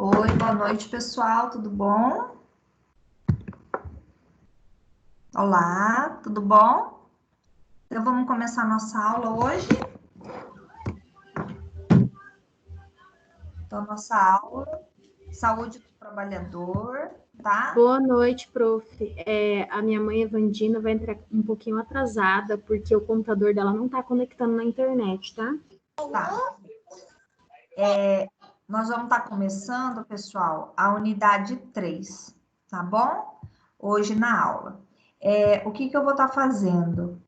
Oi, boa noite, pessoal, tudo bom? Olá, tudo bom? Então vamos começar a nossa aula hoje. Então, nossa aula, saúde do trabalhador, tá? Boa noite, prof. A minha mãe, Evandina, vai entrar um pouquinho atrasada, porque o computador dela não está conectando na internet, tá? Tá. Nós vamos estar começando, pessoal, a unidade 3, tá bom? Hoje na aula. O que eu vou estar fazendo?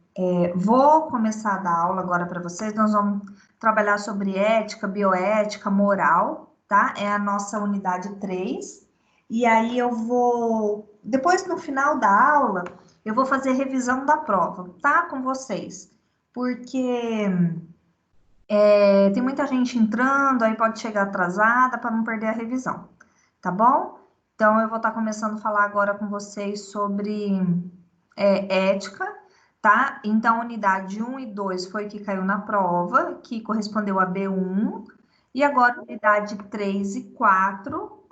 Vou começar a dar aula agora para vocês. Nós vamos trabalhar sobre ética, bioética, moral, tá? É a nossa unidade 3. E aí eu vou, depois no final da aula, eu vou fazer revisão da prova, tá? Com vocês. Porque tem muita gente entrando, aí pode chegar atrasada para não perder a revisão, tá bom? Então eu vou estar começando a falar agora com vocês sobre ética, tá? Então, unidade 1 e 2 foi que caiu na prova, que correspondeu a B1, e agora unidade 3 e 4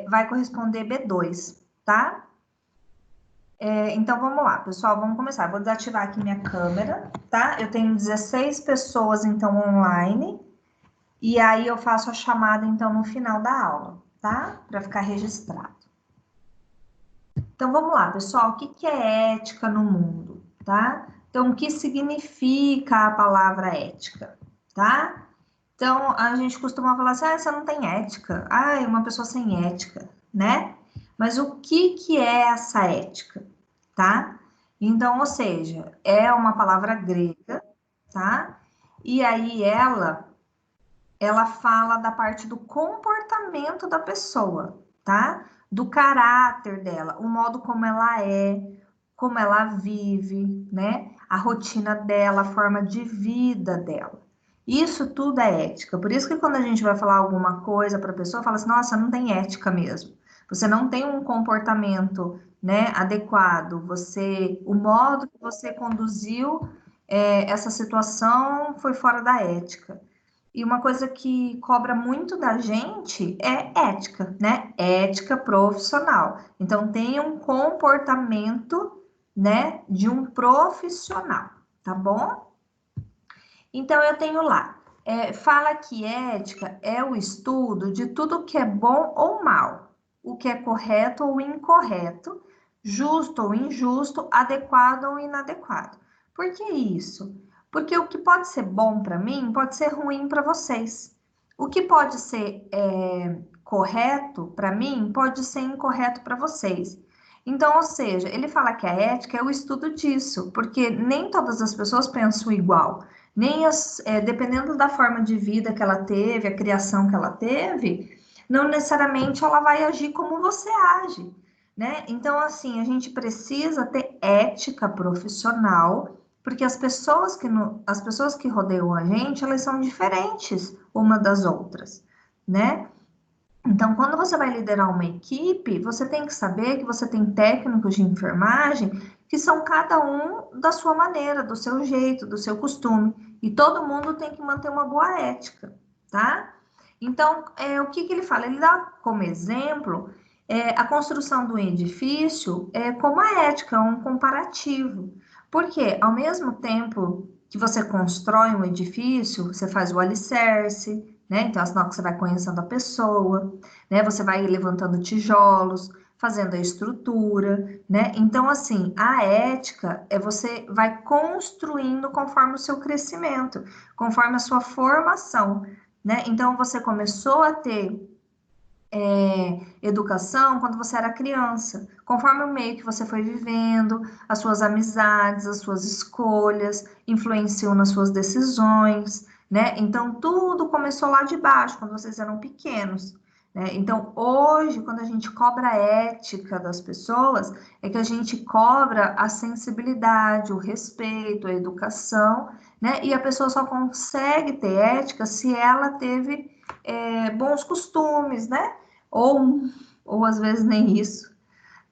vai corresponder B2, tá? Então vamos lá, pessoal, vamos começar. Vou desativar aqui minha câmera, tá? Eu tenho 16 pessoas então online. E aí eu faço a chamada, então, no final da aula, tá? Para ficar registrado. Então, vamos lá, pessoal. O que é ética no mundo, tá? Então, o que significa a palavra ética, tá? Então, a gente costuma falar assim, você não tem ética. É uma pessoa sem ética, né? Mas o que é essa ética, tá? Então, ou seja, é uma palavra grega, tá? E aí ela fala da parte do comportamento da pessoa, tá? Do caráter dela, o modo como ela vive, né? A rotina dela, a forma de vida dela. Isso tudo é ética. Por isso que quando a gente vai falar alguma coisa para a pessoa, fala assim: nossa, não tem ética mesmo. Você não tem um comportamento, né, adequado. O modo que você conduziu essa situação foi fora da ética. E uma coisa que cobra muito da gente é ética, né? Ética profissional. Então, tenha um comportamento, né, de um profissional, tá bom? Então, eu tenho lá, fala que ética é o estudo de tudo que é bom ou mal, o que é correto ou incorreto, justo ou injusto, adequado ou inadequado. Por que isso? Porque o que pode ser bom para mim pode ser ruim para vocês. O que pode ser correto para mim pode ser incorreto para vocês. Então, ou seja, ele fala que a ética é o estudo disso, porque nem todas as pessoas pensam igual nem dependendo da forma de vida que ela teve, a criação que ela teve, não necessariamente ela vai agir como você age, né? Então, assim, a gente precisa ter ética profissional, porque as pessoas que rodeiam a gente, elas são diferentes uma das outras, né? Então, quando você vai liderar uma equipe, você tem que saber que você tem técnicos de enfermagem que são cada um da sua maneira, do seu jeito, do seu costume, e todo mundo tem que manter uma boa ética, tá? Então, o que ele fala? Ele dá como exemplo a construção do edifício como a ética, um comparativo. Porque, ao mesmo tempo que você constrói um edifício, você faz o alicerce, né? Então, é sinal que você vai conhecendo a pessoa, né? Você vai levantando tijolos, fazendo a estrutura, né? Então, assim, a ética você vai construindo conforme o seu crescimento, conforme a sua formação, né? Então, você começou a ter educação quando você era criança, conforme o meio que você foi vivendo, as suas amizades, as suas escolhas influenciam nas suas decisões, né? Então tudo começou lá de baixo, quando vocês eram pequenos, né? Então hoje, quando a gente cobra a ética das pessoas, é que a gente cobra a sensibilidade, o respeito, a educação, né? E a pessoa só consegue ter ética se ela teve bons costumes, né? Ou, ou às vezes nem isso,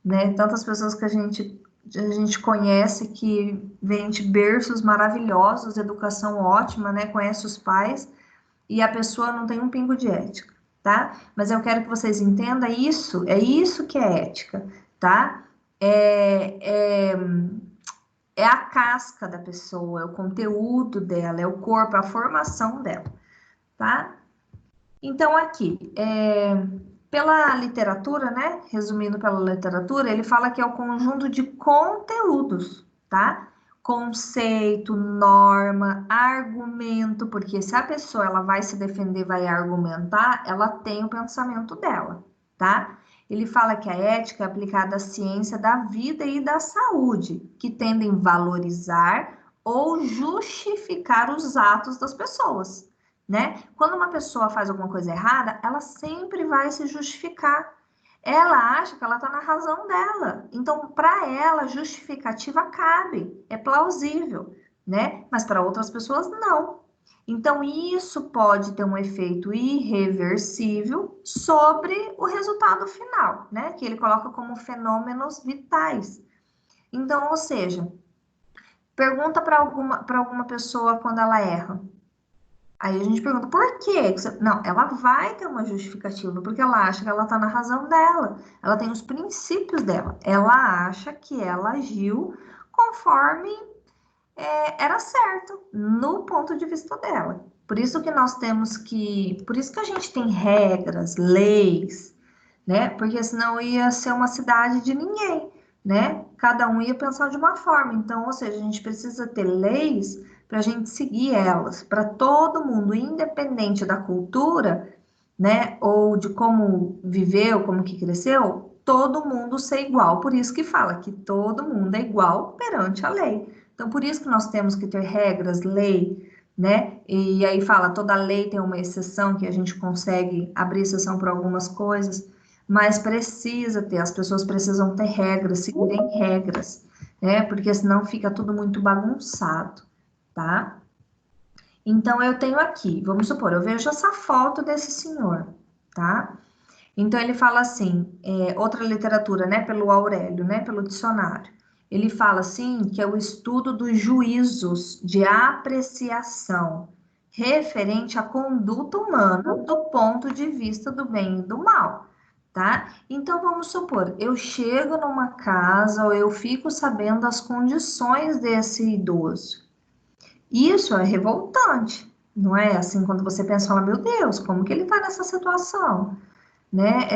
né? Tantas pessoas que a gente conhece que vêm de berços maravilhosos, educação ótima, né? Conhece os pais e a pessoa não tem um pingo de ética, tá? Mas eu quero que vocês entendam isso, é isso que é ética, tá? É, é, é a casca da pessoa, é o conteúdo dela, é o corpo, a formação dela, tá? Então, aqui, pela literatura, né? Resumindo pela literatura, ele fala que é o conjunto de conteúdos, tá? Conceito, norma, argumento, porque se a pessoa ela vai se defender, vai argumentar, ela tem o pensamento dela, tá? Ele fala que a ética é aplicada à ciência da vida e da saúde, que tendem a valorizar ou justificar os atos das pessoas, né? Quando uma pessoa faz alguma coisa errada, ela sempre vai se justificar. Ela acha que ela está na razão dela. Então, para ela, justificativa cabe, é plausível, né? Mas para outras pessoas, não. Então, isso pode ter um efeito irreversível sobre o resultado final, né? Que ele coloca como fenômenos vitais. Então, ou seja, pergunta para alguma pessoa quando ela erra. Aí a gente pergunta, por quê? Não, ela vai ter uma justificativa, porque ela acha que ela está na razão dela, ela tem os princípios dela, ela acha que ela agiu conforme era certo, no ponto de vista dela. Por isso que nós temos que, por isso que a gente tem regras, leis, né? Porque senão ia ser uma cidade de ninguém, né? Cada um ia pensar de uma forma. Então, ou seja, a gente precisa ter leis para a gente seguir elas, para todo mundo, independente da cultura, né? Ou de como viveu, como que cresceu, todo mundo ser igual. Por isso que fala que todo mundo é igual perante a lei. Então, por isso que nós temos que ter regras, lei, né? E aí fala, toda lei tem uma exceção, que a gente consegue abrir exceção para algumas coisas, mas precisa ter, as pessoas precisam ter regras, seguirem regras, né? Porque senão fica tudo muito bagunçado, tá? Então, eu tenho aqui, vamos supor, eu vejo essa foto desse senhor, tá? Então, ele fala assim, outra literatura, né, pelo Aurélio, né, pelo dicionário. Ele fala assim, que é o estudo dos juízos de apreciação referente à conduta humana do ponto de vista do bem e do mal, tá? Então, vamos supor, eu chego numa casa ou eu fico sabendo as condições desse idoso. Isso é revoltante, não é? Assim, quando você pensa, fala, meu Deus, como que ele tá nessa situação? Né?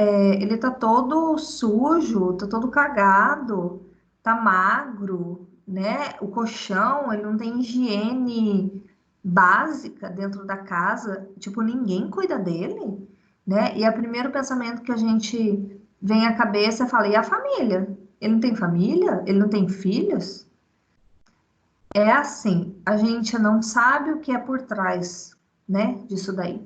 Ele tá todo sujo, tá todo cagado, tá magro, né? O colchão, ele não tem higiene básica dentro da casa, tipo, ninguém cuida dele, né? E é o primeiro pensamento que a gente vem à cabeça é falar, e a família? Ele não tem família? Ele não tem filhos? É assim, a gente não sabe o que é por trás, né, disso daí.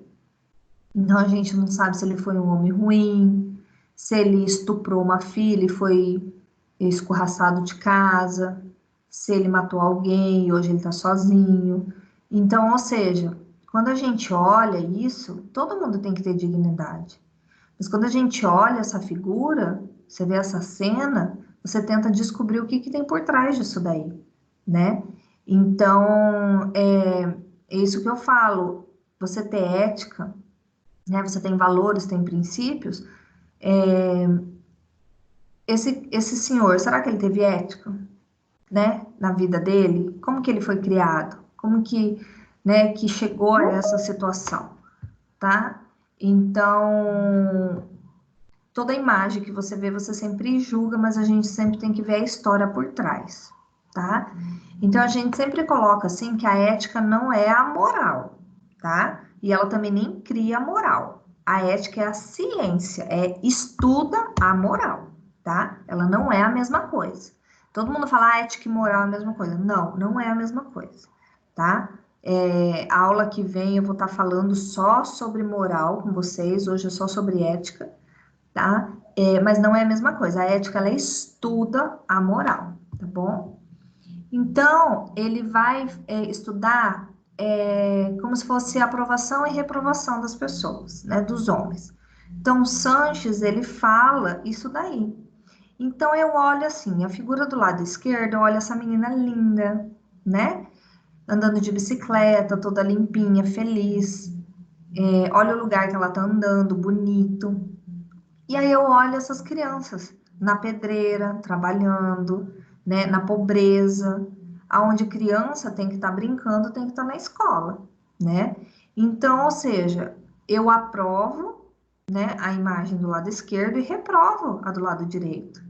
Então a gente não sabe se ele foi um homem ruim, se ele estuprou uma filha e foi escorraçado de casa, se ele matou alguém e hoje ele tá sozinho. Então, ou seja, quando a gente olha isso, todo mundo tem que ter dignidade. Mas quando a gente olha essa figura, você vê essa cena, você tenta descobrir o que que tem por trás disso daí, né? Então, é isso que eu falo. Você ter ética, né? Você tem valores, tem princípios. Esse senhor, será que ele teve ética, né? Na vida dele? Como que ele foi criado? Como que, né? Que chegou a essa situação, tá? Então, toda imagem que você vê, você sempre julga, mas a gente sempre tem que ver a história por trás, tá? Então, a gente sempre coloca assim que a ética não é a moral, tá? E ela também nem cria a moral. A ética é a ciência, estuda a moral, tá? Ela não é a mesma coisa. Todo mundo fala, ética e moral é a mesma coisa. Não, não é a mesma coisa, tá? A aula que vem eu vou estar falando só sobre moral com vocês, hoje é só sobre ética, tá? Mas não é a mesma coisa. A ética, ela estuda a moral, tá bom? Então, ele vai estudar como se fosse a aprovação e reprovação das pessoas, né, dos homens. Então, Sanches, ele fala isso daí. Então, eu olho assim, a figura do lado esquerdo, eu olho essa menina linda, né? Andando de bicicleta, toda limpinha, feliz. olha o lugar que ela tá andando, bonito. E aí eu olho essas crianças na pedreira, trabalhando, né, na pobreza, aonde criança tem que estar brincando, tem que estar na escola, né? Então, ou seja, eu aprovo, né, a imagem do lado esquerdo e reprovo a do lado direito,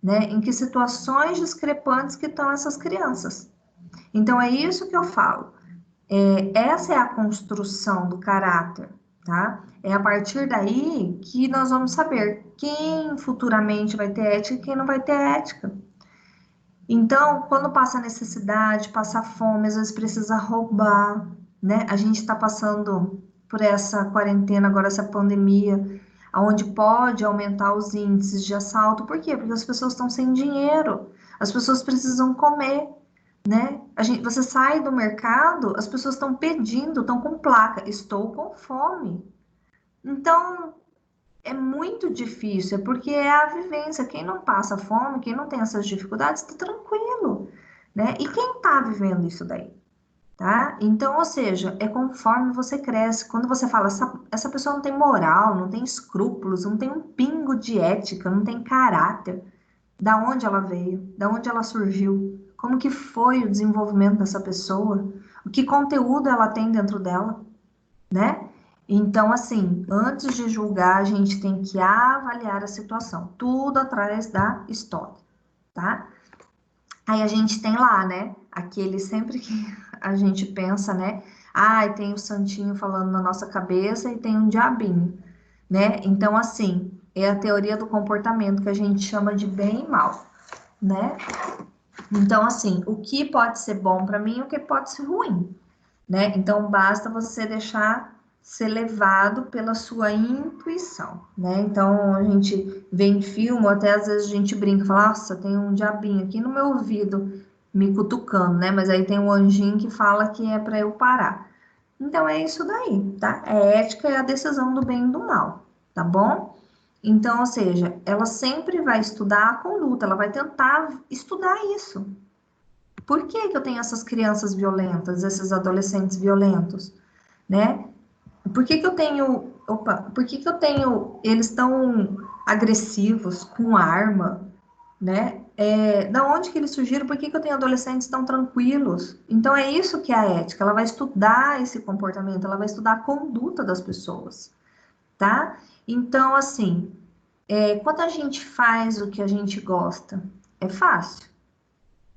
né? Em que situações discrepantes que estão essas crianças. Então é isso que eu falo. Essa é a construção do caráter, tá? É a partir daí que nós vamos saber quem futuramente vai ter ética e quem não vai ter ética. Então, quando passa necessidade, passa fome, às vezes precisa roubar, né? A gente está passando por essa quarentena, agora essa pandemia, onde pode aumentar os índices de assalto. Por quê? Porque as pessoas estão sem dinheiro, as pessoas precisam comer, né? Você sai do mercado, as pessoas estão pedindo, estão com placa, estou com fome. Então, é muito difícil, é porque é a vivência. Quem não passa fome, quem não tem essas dificuldades, está tranquilo, né? E quem está vivendo isso daí, tá? Então, ou seja, é conforme você cresce. Quando você fala, essa pessoa não tem moral, não tem escrúpulos, não tem um pingo de ética, não tem caráter. Da onde ela veio, da onde ela surgiu, como que foi o desenvolvimento dessa pessoa, o que conteúdo ela tem dentro dela, né? Então, assim, antes de julgar, a gente tem que avaliar a situação, tudo atrás da história, tá? Aí a gente tem lá, né? Aquele sempre que a gente pensa, né? Ah, tem o santinho falando na nossa cabeça e tem um diabinho, né? Então, assim, é a teoria do comportamento que a gente chama de bem e mal, né? Então, assim, o que pode ser bom para mim e o que pode ser ruim, né? Então, basta você deixar ser levado pela sua intuição, né? Então, a gente vê em filme, ou até às vezes a gente brinca, fala, nossa, tem um diabinho aqui no meu ouvido me cutucando, né? Mas aí tem um anjinho que fala que é para eu parar. Então, é isso daí, tá? É ética e a decisão do bem e do mal, tá bom? Então, ou seja, ela sempre vai estudar a conduta, ela vai tentar estudar isso. Por que que eu tenho essas crianças violentas, esses adolescentes violentos, né? Por que que eu tenho, por que que eu tenho, eles tão agressivos, com arma, né? Da onde que eles surgiram? Por que que eu tenho adolescentes tão tranquilos? Então é isso que é a ética, ela vai estudar esse comportamento, ela vai estudar a conduta das pessoas, tá? Então, assim, quando a gente faz o que a gente gosta, é fácil,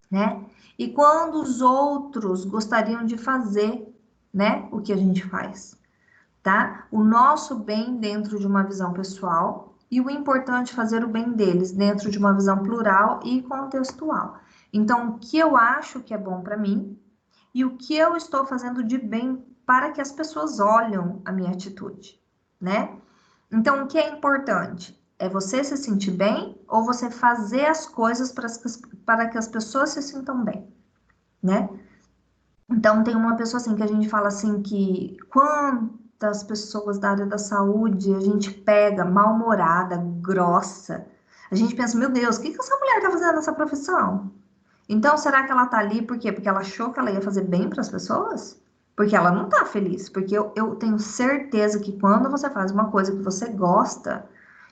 né? E quando os outros gostariam de fazer, né, o que a gente faz, tá? O nosso bem dentro de uma visão pessoal e o importante é fazer o bem deles dentro de uma visão plural e contextual. Então, o que eu acho que é bom para mim e o que eu estou fazendo de bem para que as pessoas olham a minha atitude, né? Então, o que é importante? É você se sentir bem ou você fazer as coisas para que as pessoas se sintam bem, né? Então, tem uma pessoa assim que a gente fala assim que quantas pessoas da área da saúde a gente pega mal-humorada, grossa. A gente pensa, meu Deus, o que que essa mulher tá fazendo nessa profissão? Então, será que ela tá ali por quê? Porque ela achou que ela ia fazer bem para as pessoas? Porque ela não tá feliz. Porque eu tenho certeza que quando você faz uma coisa que você gosta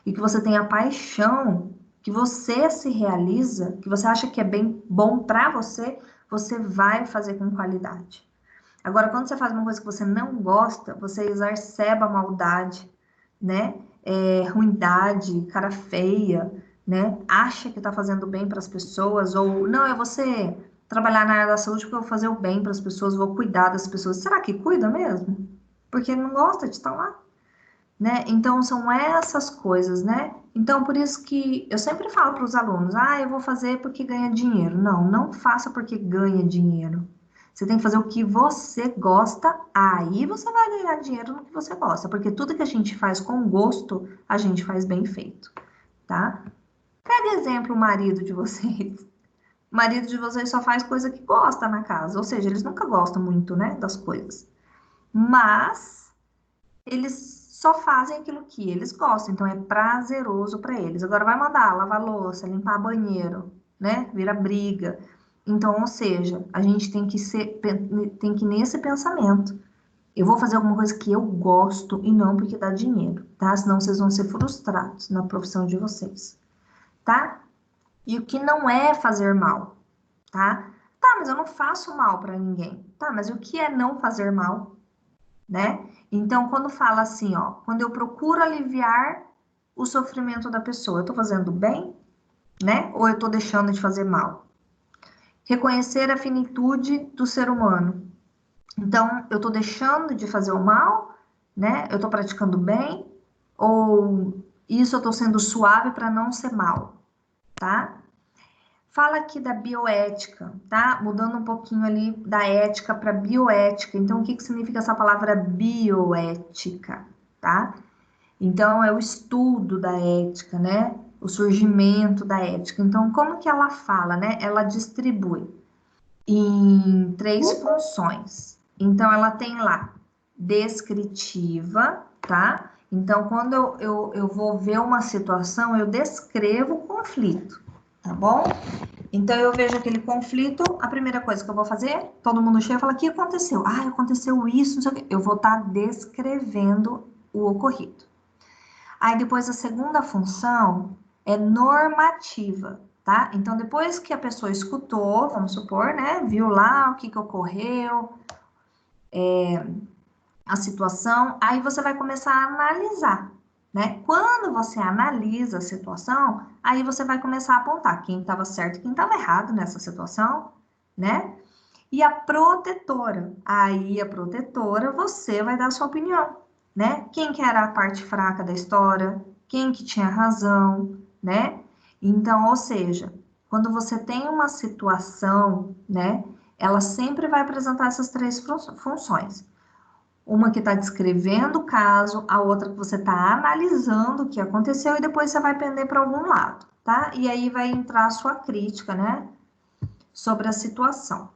e que você tem a paixão, que você se realiza, que você acha que é bem bom para você, você vai fazer com qualidade. Agora, quando você faz uma coisa que você não gosta, você exacerba a maldade, né? Ruindade, cara feia, né? Acha que tá fazendo bem para as pessoas, ou não, é você trabalhar na área da saúde porque eu vou fazer o bem para as pessoas, vou cuidar das pessoas. Será que cuida mesmo? Porque não gosta de estar lá, né? Então, são essas coisas, né? Então, por isso que eu sempre falo para os alunos: ah, eu vou fazer porque ganha dinheiro. Não, não faça porque ganha dinheiro. Você tem que fazer o que você gosta, aí você vai ganhar dinheiro no que você gosta, porque tudo que a gente faz com gosto, a gente faz bem feito, tá? Pega exemplo o marido de vocês. O marido de vocês só faz coisa que gosta na casa, ou seja, eles nunca gostam muito, né, das coisas. Mas eles só fazem aquilo que eles gostam, então é prazeroso para eles. Agora vai mandar lavar louça, limpar banheiro, né? Vira briga. Então, ou seja, a gente tem que ir nesse pensamento, Eu vou fazer alguma coisa que eu gosto e não porque dá dinheiro, tá? Senão vocês vão ser frustrados na profissão de vocês, tá? E o que não é fazer mal, tá? Tá, mas eu não faço mal para ninguém. Tá, mas o que é não fazer mal, né? Então, quando fala assim, ó, quando eu procuro aliviar o sofrimento da pessoa, eu tô fazendo bem, né? Ou eu tô deixando de fazer mal? Reconhecer a finitude do ser humano. Então, eu tô deixando de fazer o mal, né? Eu tô praticando bem, ou isso eu tô sendo suave para não ser mal, tá? Fala aqui da bioética, tá? Mudando um pouquinho ali da ética para bioética. Então, o que que significa essa palavra bioética, tá? Então, é o estudo da ética, né? O surgimento da ética. Então, como que ela fala, né? Ela distribui em três funções. Então, ela tem lá descritiva, tá? Então, quando eu vou ver uma situação, eu descrevo o conflito, tá bom? Então, eu vejo aquele conflito, a primeira coisa que eu vou fazer, todo mundo chega e fala, o que aconteceu? Ah, aconteceu isso, não sei o quê. Eu vou estar descrevendo o ocorrido. Aí, depois, a segunda função é normativa, tá? Então, depois que a pessoa escutou, vamos supor, né, viu lá o que ocorreu, a situação, aí você vai começar a analisar, né? Quando você analisa a situação, aí você vai começar a apontar quem estava certo e quem estava errado nessa situação, né? E a protetora, aí a protetora, você vai dar sua opinião, né? Quem que era a parte fraca da história, quem que tinha razão, né? Então, ou seja, quando você tem uma situação, né? Ela sempre vai apresentar essas três funções. Uma que está descrevendo o caso, a outra que você está analisando o que aconteceu e depois você vai pender para algum lado, tá? E aí vai entrar a sua crítica, né? Sobre a situação.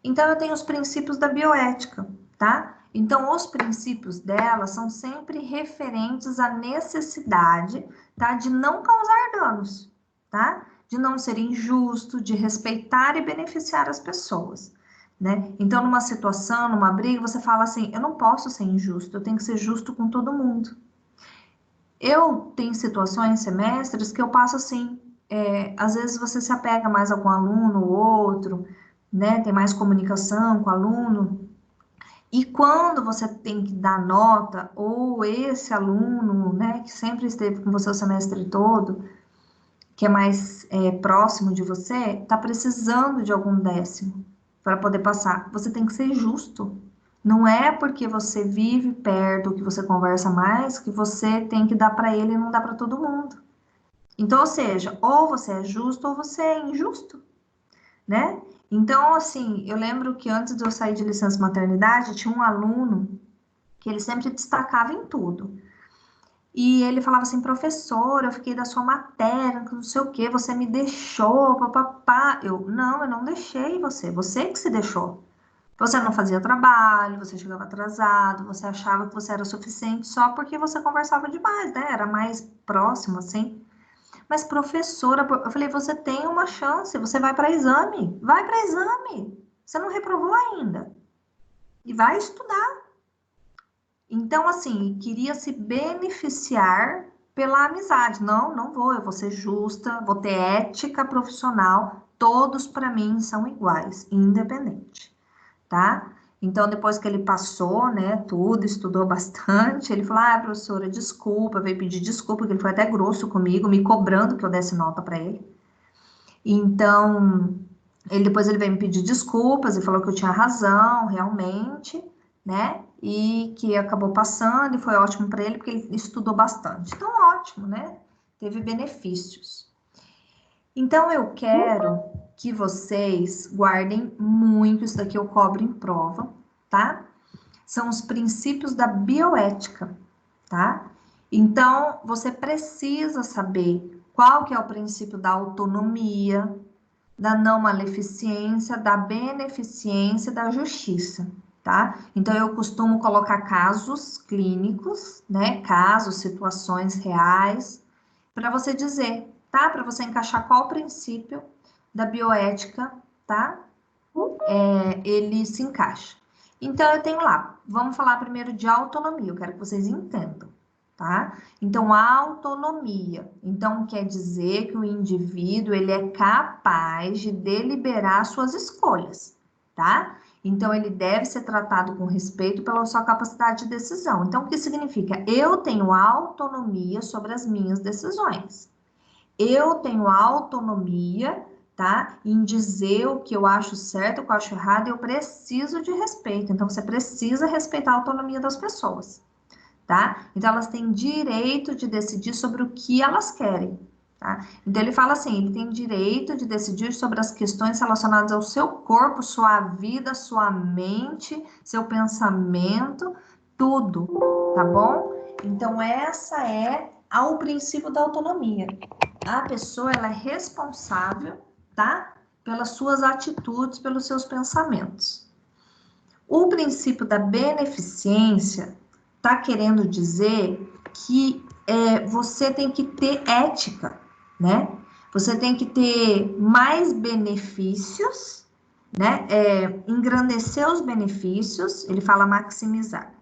Então, eu tenho os princípios da bioética, tá? Então, os princípios dela são sempre referentes à necessidade, tá? De não causar danos, tá? De não ser injusto, de respeitar e beneficiar as pessoas, né? Então, numa situação, numa briga, você fala assim: eu não posso ser injusto, eu tenho que ser justo com todo mundo. Eu tenho situações, semestres, que eu passo assim, às vezes você se apega mais a algum aluno ou outro, né? Tem mais comunicação com o aluno. E quando você tem que dar nota, ou esse aluno, né, que sempre esteve com você o semestre todo, que é mais próximo de você, está precisando de algum décimo para poder passar. Você tem que ser justo. Não é porque você vive perto, que você conversa mais, que você tem que dar para ele e não dá para todo mundo. Então, ou seja, ou você é justo ou você é injusto, né? Então, assim, eu lembro que antes de eu sair de licença maternidade, tinha um aluno que ele sempre destacava em tudo. E ele falava assim, professor, eu fiquei da sua matéria, não sei o que, você me deixou, papapá. Eu não deixei você, você que se deixou. Você não fazia trabalho, você chegava atrasado, você achava que você era suficiente só porque você conversava demais, né? Era mais próximo, assim. Mas, professora, eu falei, você tem uma chance, você vai para exame. Você não reprovou ainda. E vai estudar. Então, assim, queria se beneficiar pela amizade. Não, não vou, eu vou ser justa, vou ter ética profissional. Todos, para mim, são iguais, independente, tá? Então, depois que ele passou, né, tudo, estudou bastante, ele falou: ah, professora, desculpa, veio pedir desculpa, porque ele foi até grosso comigo, me cobrando que eu desse nota para ele. Então, depois ele veio me pedir desculpas e falou que eu tinha razão, realmente, né? E que acabou passando e foi ótimo para ele porque ele estudou bastante. Então, ótimo, né? Teve benefícios. Então, eu quero que vocês guardem muito, isso daqui eu cobro em prova, tá? São os princípios da bioética, tá? Então, você precisa saber qual que é o princípio da autonomia, da não maleficência, da beneficência, da justiça, tá? Então, eu costumo colocar casos clínicos, né? Casos, situações reais, para você dizer, tá? Para você encaixar qual princípio da bioética, tá? Ele se encaixa. Então, eu tenho lá, vamos falar primeiro de autonomia, eu quero que vocês entendam, tá? Então, a autonomia, então, quer dizer que o indivíduo, ele é capaz de deliberar suas escolhas, tá? Então, ele deve ser tratado com respeito pela sua capacidade de decisão. Então, o que significa? Eu tenho autonomia sobre as minhas decisões. Eu tenho autonomia, tá? Em dizer o que eu acho certo, o que eu acho errado, eu preciso de respeito. Então, você precisa respeitar a autonomia das pessoas, tá? Então, elas têm direito de decidir sobre o que elas querem, tá? Então, ele fala assim, ele tem direito de decidir sobre as questões relacionadas ao seu corpo, sua vida, sua mente, seu pensamento, tudo, tá bom? Então, essa é o princípio da autonomia. A pessoa, ela é responsável, tá? Pelas suas atitudes, pelos seus pensamentos. O princípio da beneficência está querendo dizer que você tem que ter ética, né? Você tem que ter mais benefícios, né? Engrandecer os benefícios, ele fala maximizar,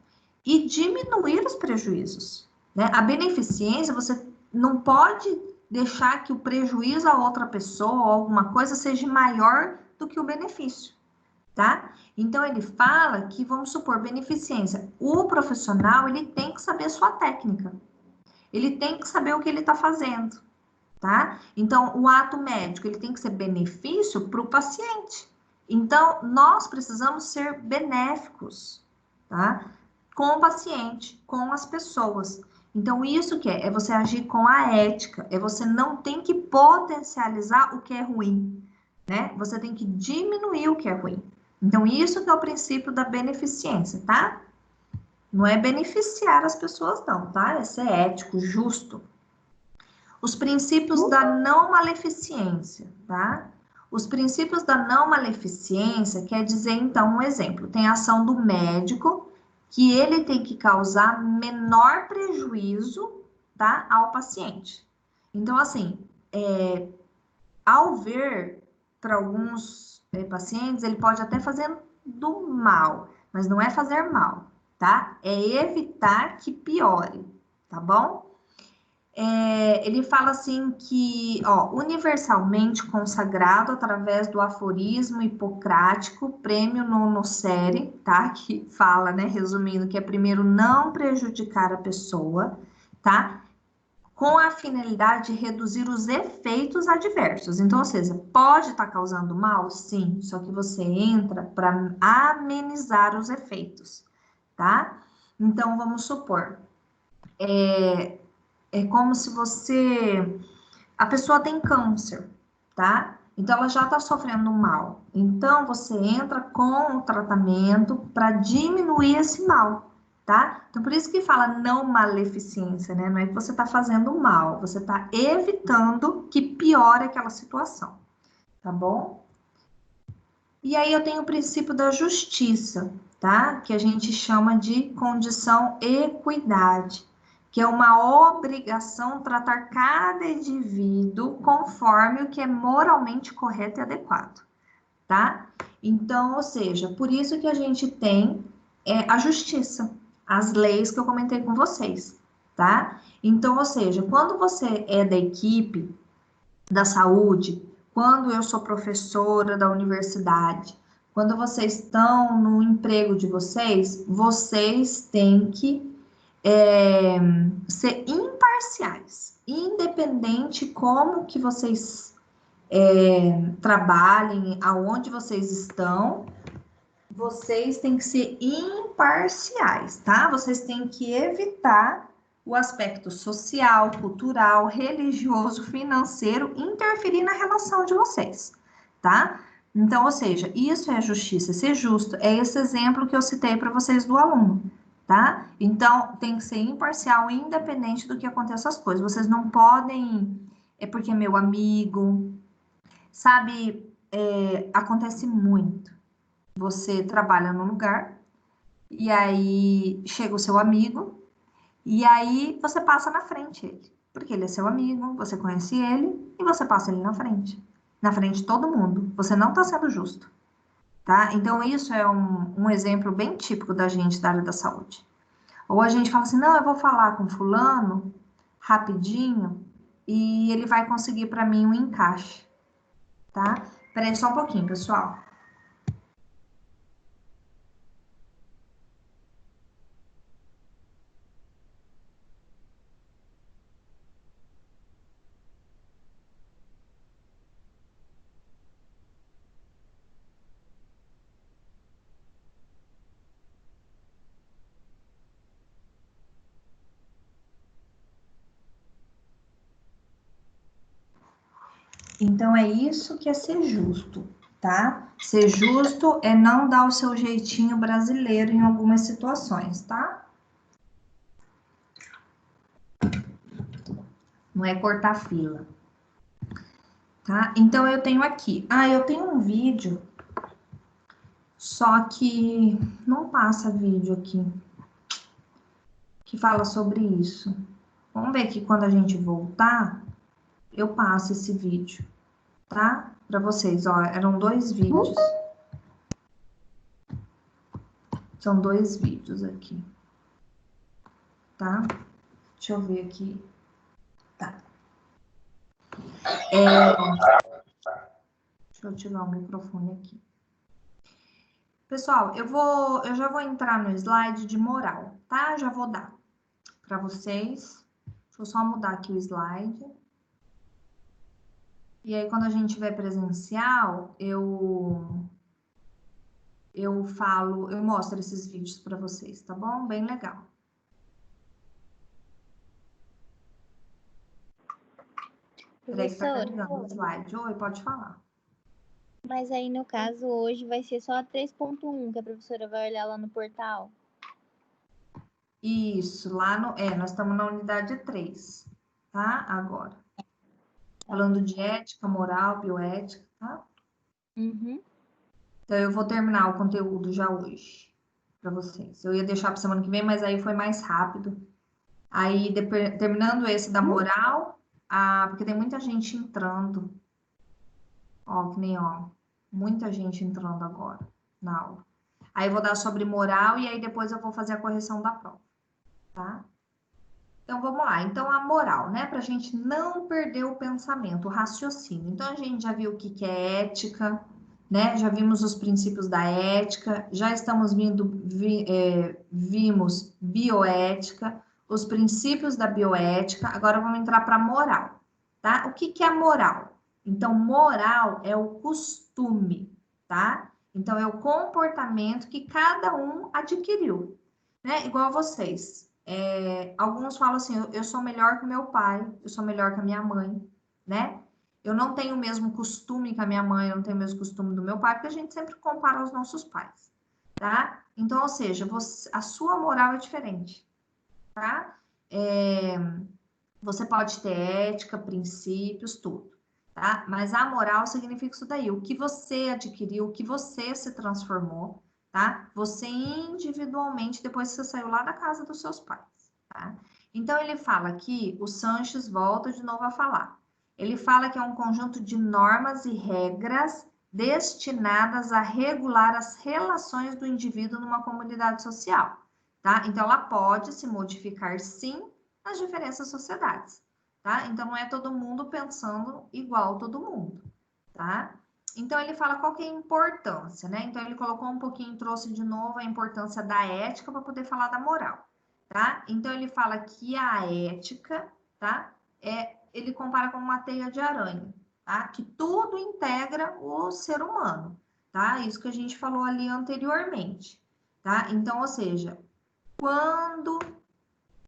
e diminuir os prejuízos, né? A beneficência, você não pode deixar que o prejuízo a outra pessoa ou alguma coisa seja maior do que o benefício, tá? Então, ele fala que, vamos supor, beneficência. O profissional, ele tem que saber sua técnica. Ele tem que saber o que ele está fazendo, tá? Então, o ato médico, ele tem que ser benefício para o paciente. Então, nós precisamos ser benéficos, tá? Com o paciente, com as pessoas. Então, isso que é você agir com a ética, é você não tem que potencializar o que é ruim, né? Você tem que diminuir o que é ruim. Então, isso que é o princípio da beneficência, tá? Não é beneficiar as pessoas, não, tá? É ser ético, justo. Os princípios da não maleficência, tá? Os princípios da não maleficência quer dizer, então, um exemplo. Tem a ação do médico, que ele tem que causar menor prejuízo, tá? Ao paciente. Então, assim, ao ver para alguns pacientes, ele pode até fazer do mal, mas não é fazer mal, tá? É evitar que piore, tá bom? Ele fala assim que, ó, universalmente consagrado através do aforismo hipocrático, prêmio nocere, tá? Que fala, né, resumindo, que é primeiro não prejudicar a pessoa, tá? Com a finalidade de reduzir os efeitos adversos. Então, ou seja, pode estar causando mal? Sim, só que você entra para amenizar os efeitos, tá? Então, vamos supor, é como se a pessoa tem câncer, tá? Então, ela já está sofrendo mal. Então, você entra com o tratamento para diminuir esse mal, tá? Então, por isso que fala não maleficência, né? Não é que você está fazendo mal, você está evitando que piore aquela situação, tá bom? E aí eu tenho o princípio da justiça, tá? Que a gente chama de condição equidade, que é uma obrigação tratar cada indivíduo conforme o que é moralmente correto e adequado, tá? Então, ou seja, por isso que a gente tem a justiça, as leis que eu comentei com vocês, tá? Então, ou seja, quando você é da equipe da saúde, quando eu sou professora da universidade, quando vocês estão no emprego de vocês, vocês têm que ser imparciais, independente como que vocês trabalhem, aonde vocês estão, vocês têm que ser imparciais, tá? Vocês têm que evitar o aspecto social, cultural, religioso, financeiro interferir na relação de vocês, tá? Então, ou seja, isso é justiça, ser justo. É esse exemplo que eu citei para vocês do aluno, tá? Então, tem que ser imparcial, independente do que aconteça as coisas. Vocês não podem, porque é meu amigo, sabe? Acontece muito. Você trabalha num lugar, e aí chega o seu amigo, e aí você passa na frente ele. Porque ele é seu amigo, você conhece ele, e você passa ele na frente. Na frente de todo mundo. Você não está sendo justo, tá? Então, isso é um exemplo bem típico da gente da área da saúde. Ou a gente fala assim, não, eu vou falar com fulano rapidinho e ele vai conseguir para mim um encaixe, tá? Espera aí só um pouquinho, pessoal. Então, é isso que é ser justo, tá? Ser justo é não dar o seu jeitinho brasileiro em algumas situações, tá? Não é cortar fila, tá? Então, eu tenho aqui. Eu tenho um vídeo, só que não passa vídeo aqui, que fala sobre isso. Vamos ver que quando a gente voltar, eu passo esse vídeo, tá? Para vocês, ó, eram 2 vídeos. São 2 vídeos aqui, tá? Deixa eu ver aqui. Tá. Deixa eu tirar o microfone aqui. Pessoal, eu já vou entrar no slide de moral, tá? Já vou dar para vocês. Deixa eu só mudar aqui o slide. E aí, quando a gente tiver presencial, eu mostro esses vídeos para vocês, tá bom? Bem legal. Peraí que tá carregando o slide. Oi, pode falar. Mas aí, no caso, hoje vai ser só a 3.1 que a professora vai olhar lá no portal. Isso, lá no... nós estamos na unidade 3, tá? Agora. Falando de ética, moral, bioética, tá? Uhum. Então, eu vou terminar o conteúdo já hoje para vocês. Eu ia deixar para semana que vem, mas aí foi mais rápido. Aí, terminando esse da moral, porque tem muita gente entrando. Ó, que nem, ó, muita gente entrando agora na aula. Aí eu vou dar sobre moral e aí depois eu vou fazer a correção da prova, tá? Então, vamos lá. Então, a moral, né? Para a gente não perder o pensamento, o raciocínio. Então, a gente já viu o que é ética, né? Já vimos os princípios da ética, já estamos vimos bioética, os princípios da bioética. Agora, vamos entrar para a moral, tá? O que é a moral? Então, moral é o costume, tá? Então, é o comportamento que cada um adquiriu, né? Igual vocês. Alguns falam assim, eu sou melhor que meu pai, eu sou melhor que a minha mãe, né? Eu não tenho o mesmo costume que a minha mãe, eu não tenho o mesmo costume do meu pai, porque a gente sempre compara os nossos pais, tá? Então, ou seja, a sua moral é diferente, tá? Você pode ter ética, princípios, tudo, tá? Mas a moral significa isso daí, o que você adquiriu, o que você se transformou, tá? Você individualmente, depois que você saiu lá da casa dos seus pais, tá? Então, ele fala aqui, o Sanches volta de novo a falar. Ele fala que é um conjunto de normas e regras destinadas a regular as relações do indivíduo numa comunidade social, tá? Então, ela pode se modificar, sim, nas diferentes sociedades, tá? Então, não é todo mundo pensando igual todo mundo, tá? Então, ele fala qual que é a importância, né? Então, ele colocou um pouquinho, trouxe de novo a importância da ética para poder falar da moral, tá? Então, ele fala que a ética, tá? Ele compara com uma teia de aranha, tá? Que tudo integra o ser humano, tá? Isso que a gente falou ali anteriormente, tá? Então, ou seja, quando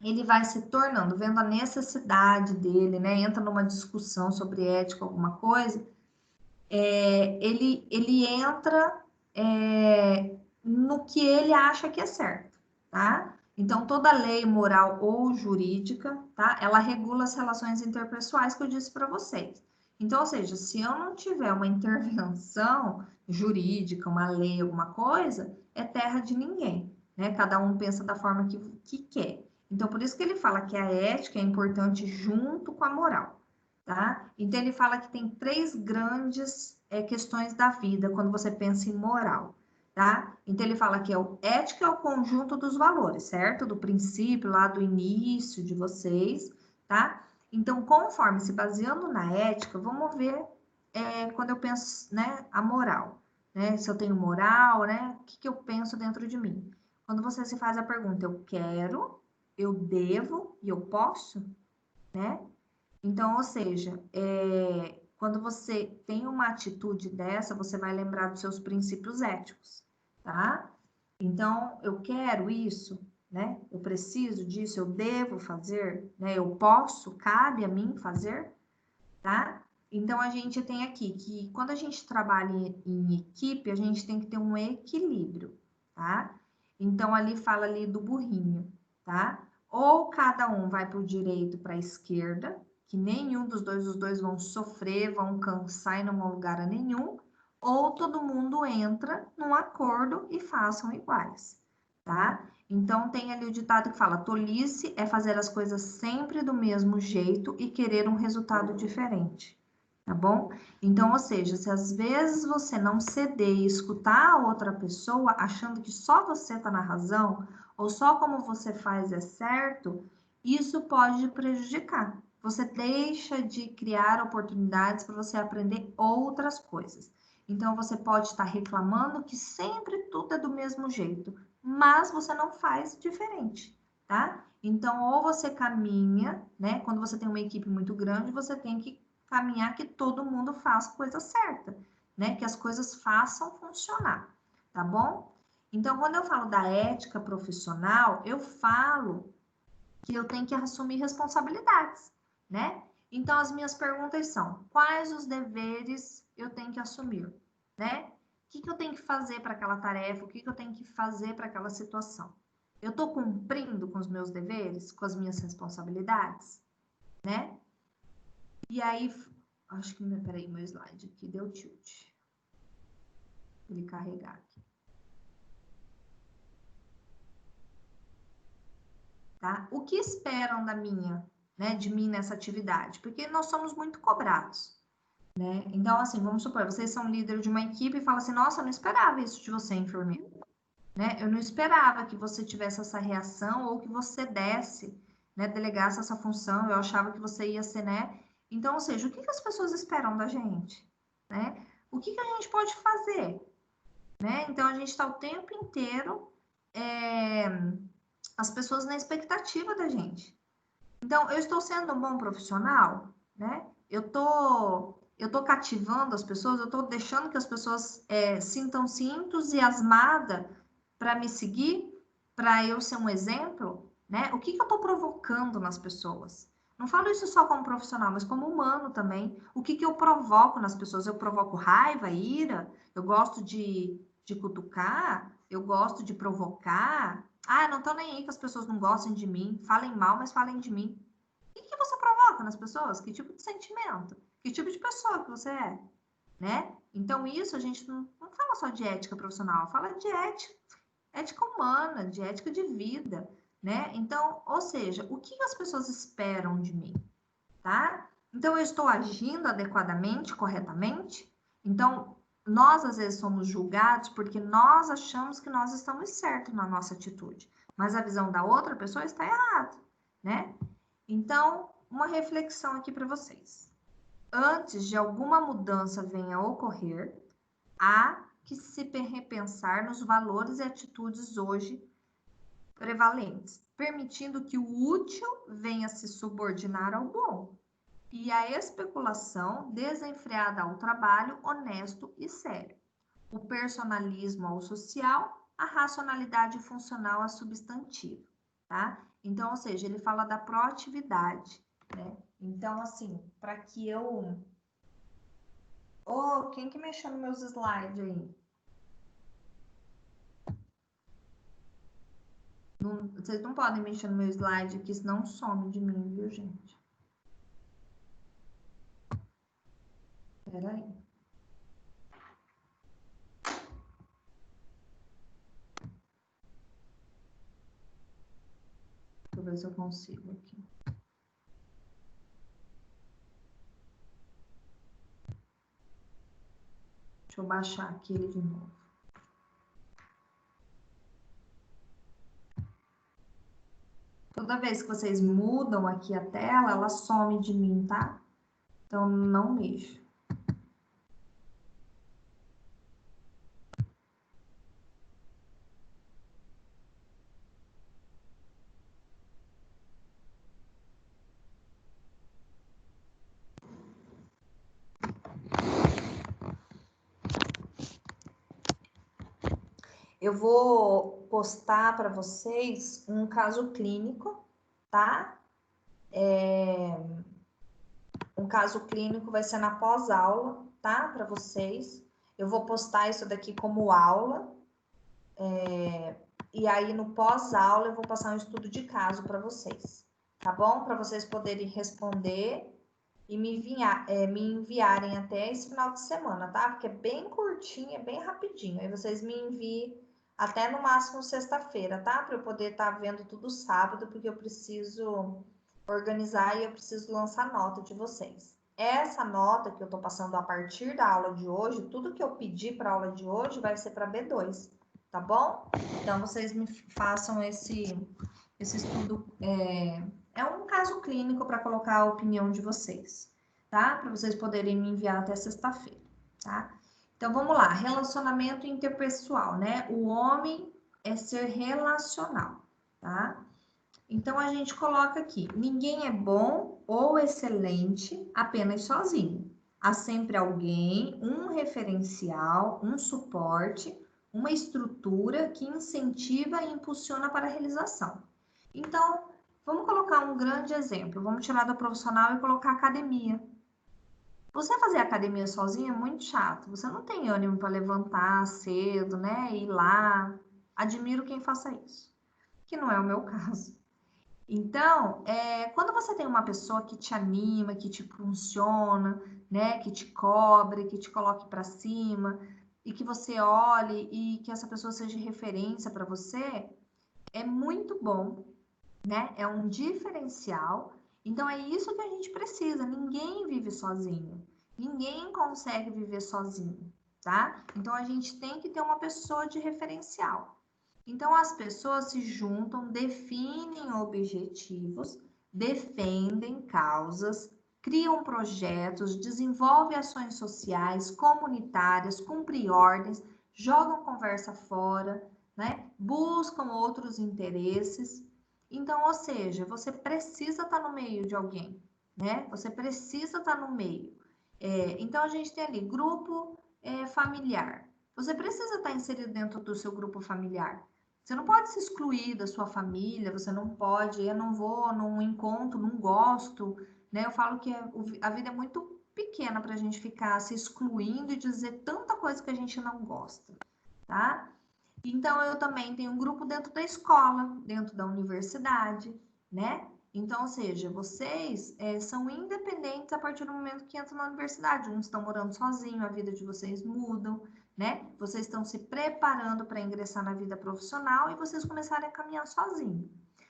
ele vai se tornando, vendo a necessidade dele, né? Entra numa discussão sobre ética, alguma coisa, ele entra no que ele acha que é certo, tá? Então, toda lei moral ou jurídica, tá? Ela regula as relações interpessoais que eu disse para vocês. Então, ou seja, se eu não tiver uma intervenção jurídica, uma lei, alguma coisa, é terra de ninguém, né? Cada um pensa da forma que quer. Então, por isso que ele fala que a ética é importante junto com a moral, tá? Então, ele fala que tem 3 grandes questões da vida, quando você pensa em moral, tá? Então, ele fala que ética é o conjunto dos valores, certo? Do princípio lá do início de vocês, tá? Então, conforme se baseando na ética, vamos ver quando eu penso, né, a moral, né? Se eu tenho moral, né? O que eu penso dentro de mim? Quando você se faz a pergunta, eu quero, eu devo e eu posso, né? Então, ou seja, quando você tem uma atitude dessa, você vai lembrar dos seus princípios éticos, tá? Então, eu quero isso, né? Eu preciso disso, eu devo fazer, né? Eu posso, cabe a mim fazer, tá? Então, a gente tem aqui que quando a gente trabalha em equipe, a gente tem que ter um equilíbrio, tá? Então, ali fala ali do burrinho, tá? Ou cada um vai para o direito, para a esquerda, que nenhum dos dois, os dois vão sofrer, vão cansar e não vão lugar a nenhum, ou todo mundo entra num acordo e façam iguais, tá? Então, tem ali o ditado que fala: tolice é fazer as coisas sempre do mesmo jeito e querer um resultado diferente, tá bom? Então, ou seja, se às vezes você não ceder e escutar a outra pessoa, achando que só você está na razão, ou só como você faz é certo, isso pode prejudicar. Você deixa de criar oportunidades para você aprender outras coisas. Então, você pode estar reclamando que sempre tudo é do mesmo jeito, mas você não faz diferente, tá? Então, ou você caminha, né? Quando você tem uma equipe muito grande, você tem que caminhar que todo mundo faça a coisa certa, né? Que as coisas façam funcionar, tá bom? Então, quando eu falo da ética profissional, eu falo que eu tenho que assumir responsabilidades, né? Então, as minhas perguntas são: quais os deveres eu tenho que assumir, né? O que eu tenho que fazer para aquela tarefa? O que eu tenho que fazer para aquela situação? Eu estou cumprindo com os meus deveres, com as minhas responsabilidades, né? E aí, acho que, peraí, meu slide aqui deu tilt. Ele carregar aqui. Tá? O que esperam de mim nessa atividade? Porque nós somos muito cobrados, né? Então, assim, vamos supor, vocês são líder de uma equipe e falam assim: nossa, eu não esperava isso de você, enfermeiro, né? Eu não esperava que você tivesse essa reação ou que você desse, né, delegasse essa função. Eu achava que você ia ser, né? Então, ou seja, o que as pessoas esperam da gente, né? O que a gente pode fazer, né? Então, a gente está o tempo inteiro as pessoas na expectativa da gente. Então, eu estou sendo um bom profissional, né? Eu tô cativando as pessoas, eu estou deixando que as pessoas sintam-se entusiasmadas para me seguir, para eu ser um exemplo, né? O que eu estou provocando nas pessoas? Não falo isso só como profissional, mas como humano também. O que eu provoco nas pessoas? Eu provoco raiva, ira? Eu gosto de cutucar? Eu gosto de provocar? Ah, não tô nem aí que as pessoas não gostem de mim. Falem mal, mas falem de mim. O que você provoca nas pessoas? Que tipo de sentimento? Que tipo de pessoa que você é? Né? Então, isso a gente não fala só de ética profissional, fala de ética humana, de ética de vida, né? Então, ou seja, o que as pessoas esperam de mim, tá? Então, eu estou agindo adequadamente, corretamente? Então, nós às vezes somos julgados porque nós achamos que nós estamos certos na nossa atitude, mas a visão da outra pessoa está errada, né? Então, uma reflexão aqui para vocês. Antes de alguma mudança venha a ocorrer, há que se repensar nos valores e atitudes hoje prevalentes, permitindo que o útil venha a se subordinar ao bom e a especulação desenfreada ao trabalho honesto e sério, o personalismo ao social, a racionalidade funcional a substantivo, tá? Então, ou seja, ele fala da proatividade, né? Então, assim, para que eu... Ô, quem que mexeu nos meus slides aí? Vocês não podem mexer no meu slide aqui, senão some de mim, viu, gente? Peraí. Deixa eu ver se eu consigo aqui. Deixa eu baixar aqui ele de novo. Toda vez que vocês mudam aqui a tela, ela some de mim, tá? Então, não mexo. Eu vou postar para vocês um caso clínico, tá? Um caso clínico vai ser na pós-aula, tá? Para vocês. Eu vou postar isso daqui como aula. E aí, no pós-aula, eu vou passar um estudo de caso para vocês, tá bom? Para vocês poderem responder e me enviarem até esse final de semana, tá? Porque é bem curtinho, é bem rapidinho. Aí vocês me enviem até no máximo sexta-feira, tá? Para eu poder estar vendo tudo sábado, porque eu preciso organizar e eu preciso lançar nota de vocês. Essa nota que eu tô passando a partir da aula de hoje, tudo que eu pedi para a aula de hoje vai ser para B2, tá bom? Então, vocês me façam esse estudo, é um caso clínico para colocar a opinião de vocês, tá? Para vocês poderem me enviar até sexta-feira, tá? Então, vamos lá. Relacionamento interpessoal, né? O homem é ser relacional, tá? Então, a gente coloca aqui: ninguém é bom ou excelente apenas sozinho. Há sempre alguém, um referencial, um suporte, uma estrutura que incentiva e impulsiona para a realização. Então, vamos colocar um grande exemplo. Vamos tirar do profissional e colocar academia. Você fazer academia sozinho é muito chato. Você não tem ânimo para levantar cedo, né? Ir lá. Admiro quem faça isso, que não é o meu caso. Então, quando você tem uma pessoa que te anima, que te funciona, né, que te cobre, que te coloque para cima, e que você olhe e que essa pessoa seja referência para você, é muito bom, né? É um diferencial. Então, é isso que a gente precisa. Ninguém vive sozinho. Ninguém consegue viver sozinho, tá? Então, a gente tem que ter uma pessoa de referencial. Então, as pessoas se juntam, definem objetivos, defendem causas, criam projetos, desenvolvem ações sociais, comunitárias, cumprem ordens, jogam conversa fora, né? Buscam outros interesses. Então, ou seja, você precisa estar no meio de alguém, né? Você precisa estar no meio. Então, a gente tem ali grupo familiar. Você precisa estar inserido dentro do seu grupo familiar. Você não pode se excluir da sua família, você não pode, eu não vou num encontro, não gosto, né? Eu falo que a vida é muito pequena para a gente ficar se excluindo e dizer tanta coisa que a gente não gosta, tá? Então, eu também tenho um grupo dentro da escola, dentro da universidade, né? Então, ou seja, vocês são independentes a partir do momento que entram na universidade. Uns estão morando sozinhos, a vida de vocês mudam, né? Vocês estão se preparando para ingressar na vida profissional e vocês começarem a caminhar sozinhos.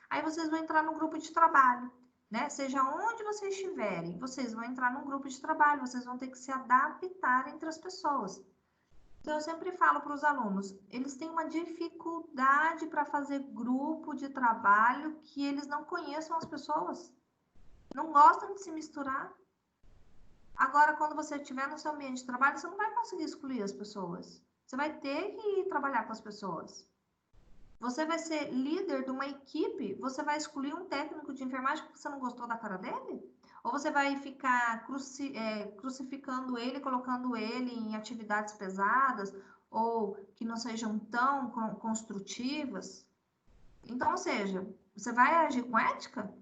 Aí vocês vão entrar no grupo de trabalho, né? Seja onde vocês estiverem, vocês vão entrar num grupo de trabalho, vocês vão ter que se adaptar entre as pessoas. Então, eu sempre falo para os alunos, eles têm uma dificuldade para fazer grupo de trabalho que eles não conheçam as pessoas, não gostam de se misturar. Agora, quando você estiver no seu ambiente de trabalho, você não vai conseguir excluir as pessoas. Você vai ter que trabalhar com as pessoas. Você vai ser líder de uma equipe, você vai excluir um técnico de enfermagem porque você não gostou da cara dele? Ou você vai ficar crucificando ele, colocando ele em atividades pesadas ou que não sejam tão construtivas? Então, ou seja, você vai agir com ética?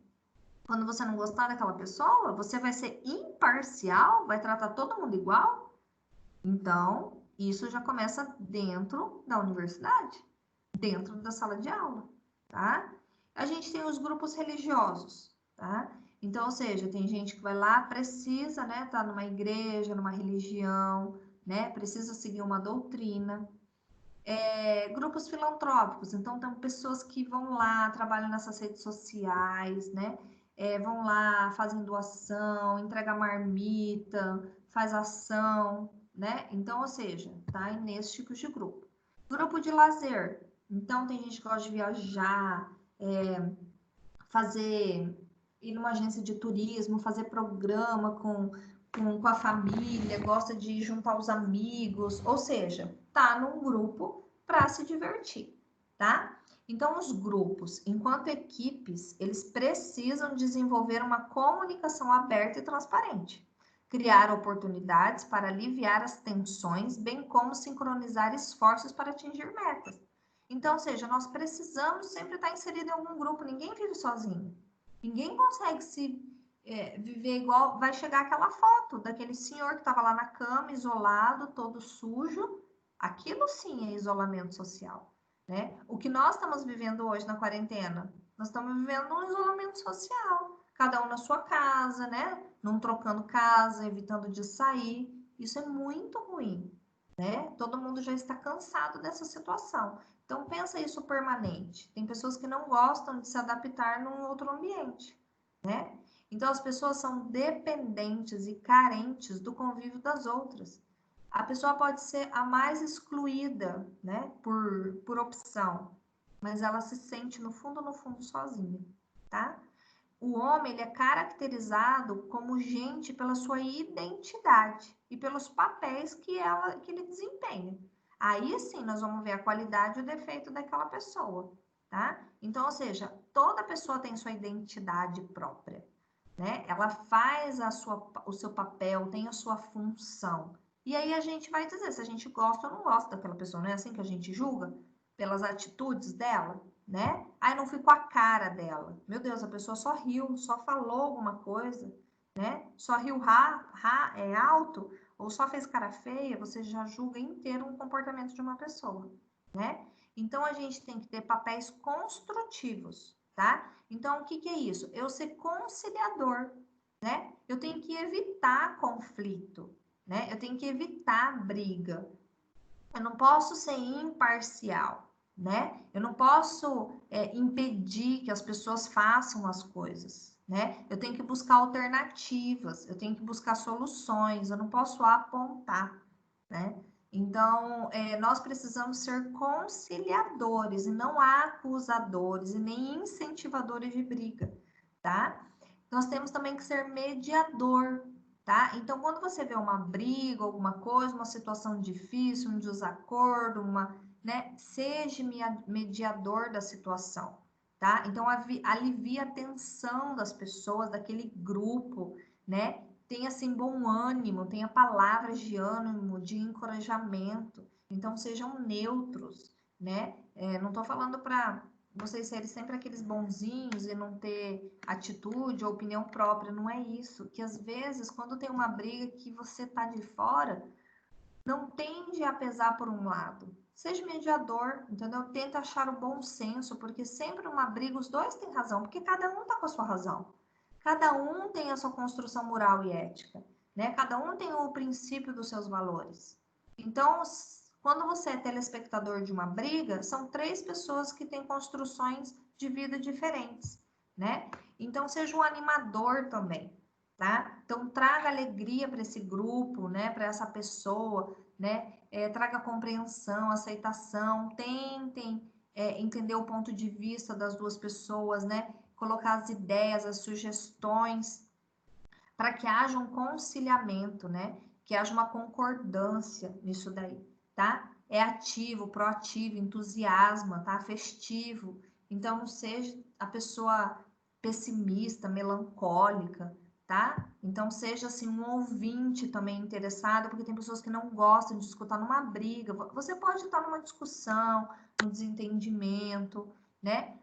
Quando você não gostar daquela pessoa, você vai ser imparcial? Vai tratar todo mundo igual? Então, isso já começa dentro da universidade, dentro da sala de aula, tá? A gente tem os grupos religiosos, tá? Então, ou seja, tem gente que vai lá, precisa, né, tá numa igreja, numa religião, né, precisa seguir uma doutrina. Grupos filantrópicos, então tem pessoas que vão lá, trabalham nessas redes sociais, né, vão lá, fazem doação, entrega marmita, faz ação, né? Então, ou seja, tá nesses tipos de grupo. Grupo de lazer. Então, tem gente que gosta de viajar, ir numa agência de turismo, fazer programa com a família, gosta de juntar os amigos, ou seja, tá num grupo para se divertir, tá? Então, os grupos, enquanto equipes, eles precisam desenvolver uma comunicação aberta e transparente, criar oportunidades para aliviar as tensões, bem como sincronizar esforços para atingir metas. Então, ou seja, nós precisamos sempre estar inserido em algum grupo, ninguém vive sozinho. Ninguém consegue viver igual. Vai chegar aquela foto daquele senhor que estava lá na cama, isolado, todo sujo. Aquilo sim é isolamento social, né? O que nós estamos vivendo hoje na quarentena, nós estamos vivendo um isolamento social. Cada um na sua casa, né? Não trocando casa, evitando de sair. Isso é muito ruim, né? Todo mundo já está cansado dessa situação. Então, pensa isso permanente. Tem pessoas que não gostam de se adaptar num outro ambiente, né? Então, as pessoas são dependentes e carentes do convívio das outras. A pessoa pode ser a mais excluída, né, por opção, mas ela se sente, no fundo, sozinha, tá? O homem, ele é caracterizado como gente pela sua identidade e pelos papéis que ele desempenha. Aí sim nós vamos ver a qualidade e o defeito daquela pessoa, tá? Então, ou seja, toda pessoa tem sua identidade própria, né? Ela faz o seu papel, tem a sua função. E aí a gente vai dizer se a gente gosta ou não gosta daquela pessoa, não é assim que a gente julga? Pelas atitudes dela, né? Aí não ficou a cara dela. Meu Deus, a pessoa só riu, só falou alguma coisa, né? Só riu alto, ou só fez cara feia, você já julga inteiro um comportamento de uma pessoa, né? Então a gente tem que ter papéis construtivos, tá? Então o que é isso? Eu ser conciliador, né? Eu tenho que evitar conflito, né? Eu tenho que evitar briga. Eu não posso ser imparcial, né? Eu não posso impedir que as pessoas façam as coisas, né? Eu tenho que buscar alternativas, eu tenho que buscar soluções, eu não posso apontar, né? Então, nós precisamos ser conciliadores e não acusadores e nem incentivadores de briga, tá? Nós temos também que ser mediador, tá? Então, quando você vê uma briga, alguma coisa, uma situação difícil, um desacordo, né? Seja mediador da situação, tá? Então, alivia a tensão das pessoas, daquele grupo, né? Tenha, assim, bom ânimo, tenha palavras de ânimo, de encorajamento. Então, sejam neutros, né? Não tô falando para vocês serem sempre aqueles bonzinhos e não ter atitude ou opinião própria, não é isso. Que às vezes, quando tem uma briga que você tá de fora, não tende a pesar por um lado. Seja mediador, entendeu? Tenta achar o bom senso, porque sempre uma briga, os dois têm razão, porque cada um tá com a sua razão. Cada um tem a sua construção moral e ética, né? Cada um tem o princípio dos seus valores. Então, quando você é telespectador de uma briga, são 3 pessoas que têm construções de vida diferentes, né? Então, seja um animador também, tá? Então, traga alegria para esse grupo, né? Para essa pessoa, né? Traga compreensão, aceitação, tentem entender o ponto de vista das duas pessoas, né? Colocar as ideias, as sugestões, para que haja um conciliamento, né? Que haja uma concordância nisso daí, tá? É ativo, proativo, entusiasma, tá? Festivo. Então, não seja a pessoa pessimista, melancólica, tá? Então, seja assim um ouvinte também interessado, porque tem pessoas que não gostam de escutar numa briga. Você pode estar numa discussão, num desentendimento, né?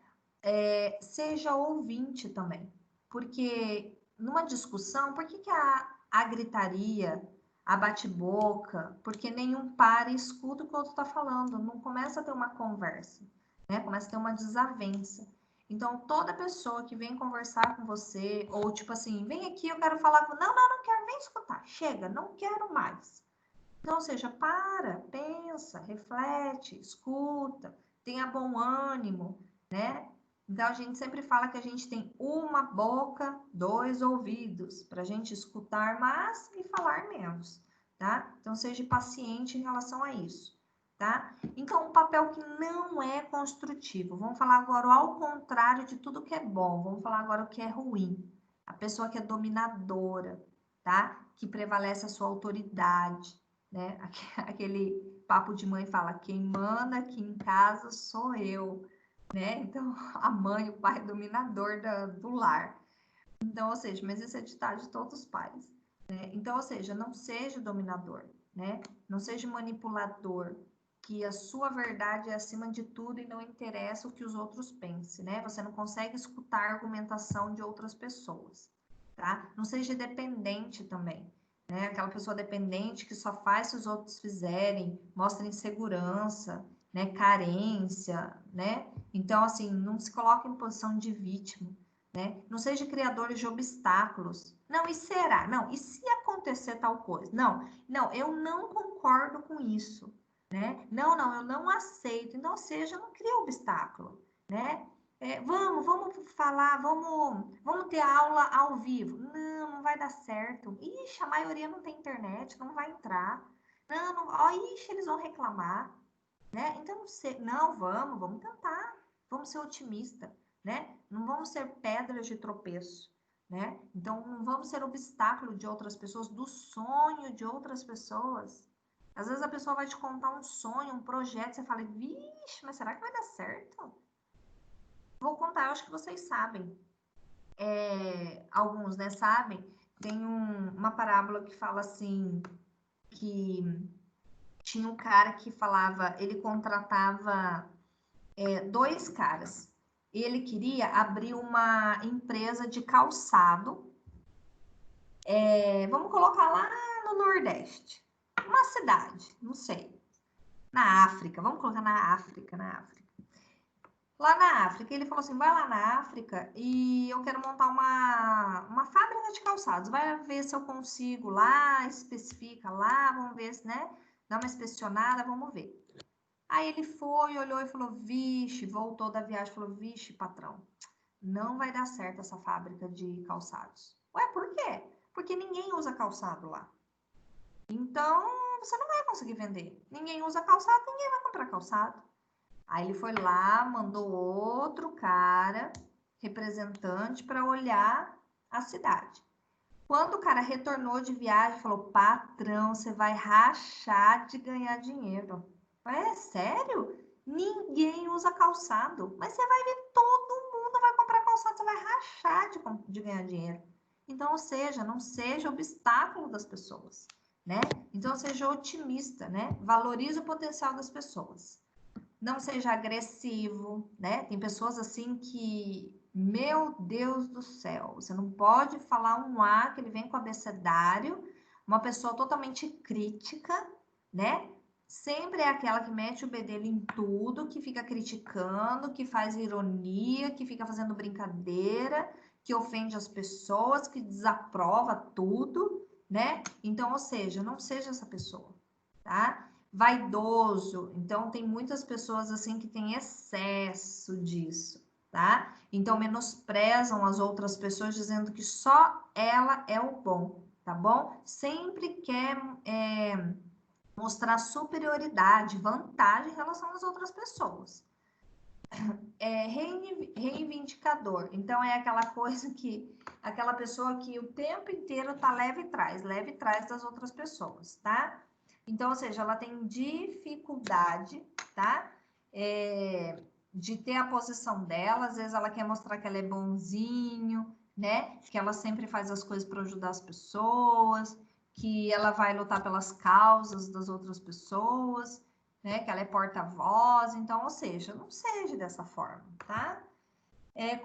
Seja ouvinte também, porque numa discussão, por que a gritaria, a bate-boca, porque nenhum para e escuta o que o outro está falando, não começa a ter uma conversa, né? Começa a ter uma desavença. Então, toda pessoa que vem conversar com você, ou tipo assim, vem aqui, eu quero falar com... Não quero nem escutar, chega, não quero mais. Então, ou seja, pensa, reflete, escuta, tenha bom ânimo, né? Então, a gente sempre fala que a gente tem uma boca, 2 ouvidos, para a gente escutar mais e falar menos, tá? Então, seja paciente em relação a isso, tá? Então, um papel que não é construtivo. Vamos falar agora ao contrário de tudo que é bom. Vamos falar agora o que é ruim. A pessoa que é dominadora, tá? Que prevalece a sua autoridade, né? Aquele papo de mãe fala, quem manda aqui em casa sou eu, né? Então, a mãe, o pai é dominador do lar. Então, ou seja, mas isso é ditado de todos os pais, né? Então, ou seja, não seja dominador, né? Não seja manipulador, que a sua verdade é acima de tudo e não interessa o que os outros pensem, né? Você não consegue escutar a argumentação de outras pessoas, tá? Não seja dependente também, né? Aquela pessoa dependente que só faz se os outros fizerem, mostra insegurança, né? Carência, né? Então, assim, não se coloque em posição de vítima, né? Não seja criadores de obstáculos. Não, e será? Não, e se acontecer tal coisa? Não, não, eu não concordo com isso, né? Não, não, eu não aceito. Então, ou seja, não cria obstáculo, né? Vamos falar, vamos ter aula ao vivo. Não, não vai dar certo. Ixi, a maioria não tem internet, não vai entrar. Não, não, ó, ixi, eles vão reclamar, né? Então, não sei, não, vamos tentar. Vamos ser otimistas, né? Não vamos ser pedras de tropeço, né? Então, não vamos ser obstáculo de outras pessoas, do sonho de outras pessoas. Às vezes a pessoa vai te contar um sonho, um projeto, você fala, vixe, mas será que vai dar certo? Vou contar, eu acho que vocês sabem. Alguns, né, sabem. Tem uma parábola que fala assim, que tinha um cara que falava, ele contratava dois caras. Ele queria abrir uma empresa de calçado. Vamos colocar lá no Nordeste. Uma cidade, não sei. Na África, vamos colocar na África. Lá na África, ele falou assim: vai lá na África e eu quero montar uma fábrica de calçados. Vai ver se eu consigo lá, especifica lá, vamos ver se, né? Dá uma inspecionada, vamos ver. Aí ele foi, olhou e falou: vixe, voltou da viagem, falou: vixe, patrão, não vai dar certo essa fábrica de calçados. Ué, por quê? Porque ninguém usa calçado lá. Então, você não vai conseguir vender. Ninguém usa calçado, ninguém vai comprar calçado. Aí ele foi lá, mandou outro cara, representante, para olhar a cidade. Quando o cara retornou de viagem, falou: patrão, você vai rachar de ganhar dinheiro. É sério? Ninguém usa calçado. Mas você vai ver, todo mundo vai comprar calçado, você vai rachar de ganhar dinheiro. Então, ou seja, não seja obstáculo das pessoas, né? Então, seja otimista, né? Valorize o potencial das pessoas. Não seja agressivo, né? Tem pessoas assim que, meu Deus do céu, você não pode falar um A que ele vem com abecedário, uma pessoa totalmente crítica, né? Sempre é aquela que mete o bedelho em tudo, que fica criticando, que faz ironia, que fica fazendo brincadeira, que ofende as pessoas, que desaprova tudo, né? Então, ou seja, não seja essa pessoa, tá? Vaidoso, então tem muitas pessoas assim que têm excesso disso, tá? Então menosprezam as outras pessoas dizendo que só ela é o bom, tá bom? Sempre quer mostrar superioridade, vantagem em relação às outras pessoas. Reivindicador, então é aquela coisa que, aquela pessoa que o tempo inteiro tá leve trás das outras pessoas, tá? Então, ou seja, ela tem dificuldade, tá? De ter a posição dela, às vezes ela quer mostrar que ela é bonzinho, né? Que ela sempre faz as coisas para ajudar as pessoas, que ela vai lutar pelas causas das outras pessoas, né? Que ela é porta-voz, então, ou seja, não seja dessa forma, tá?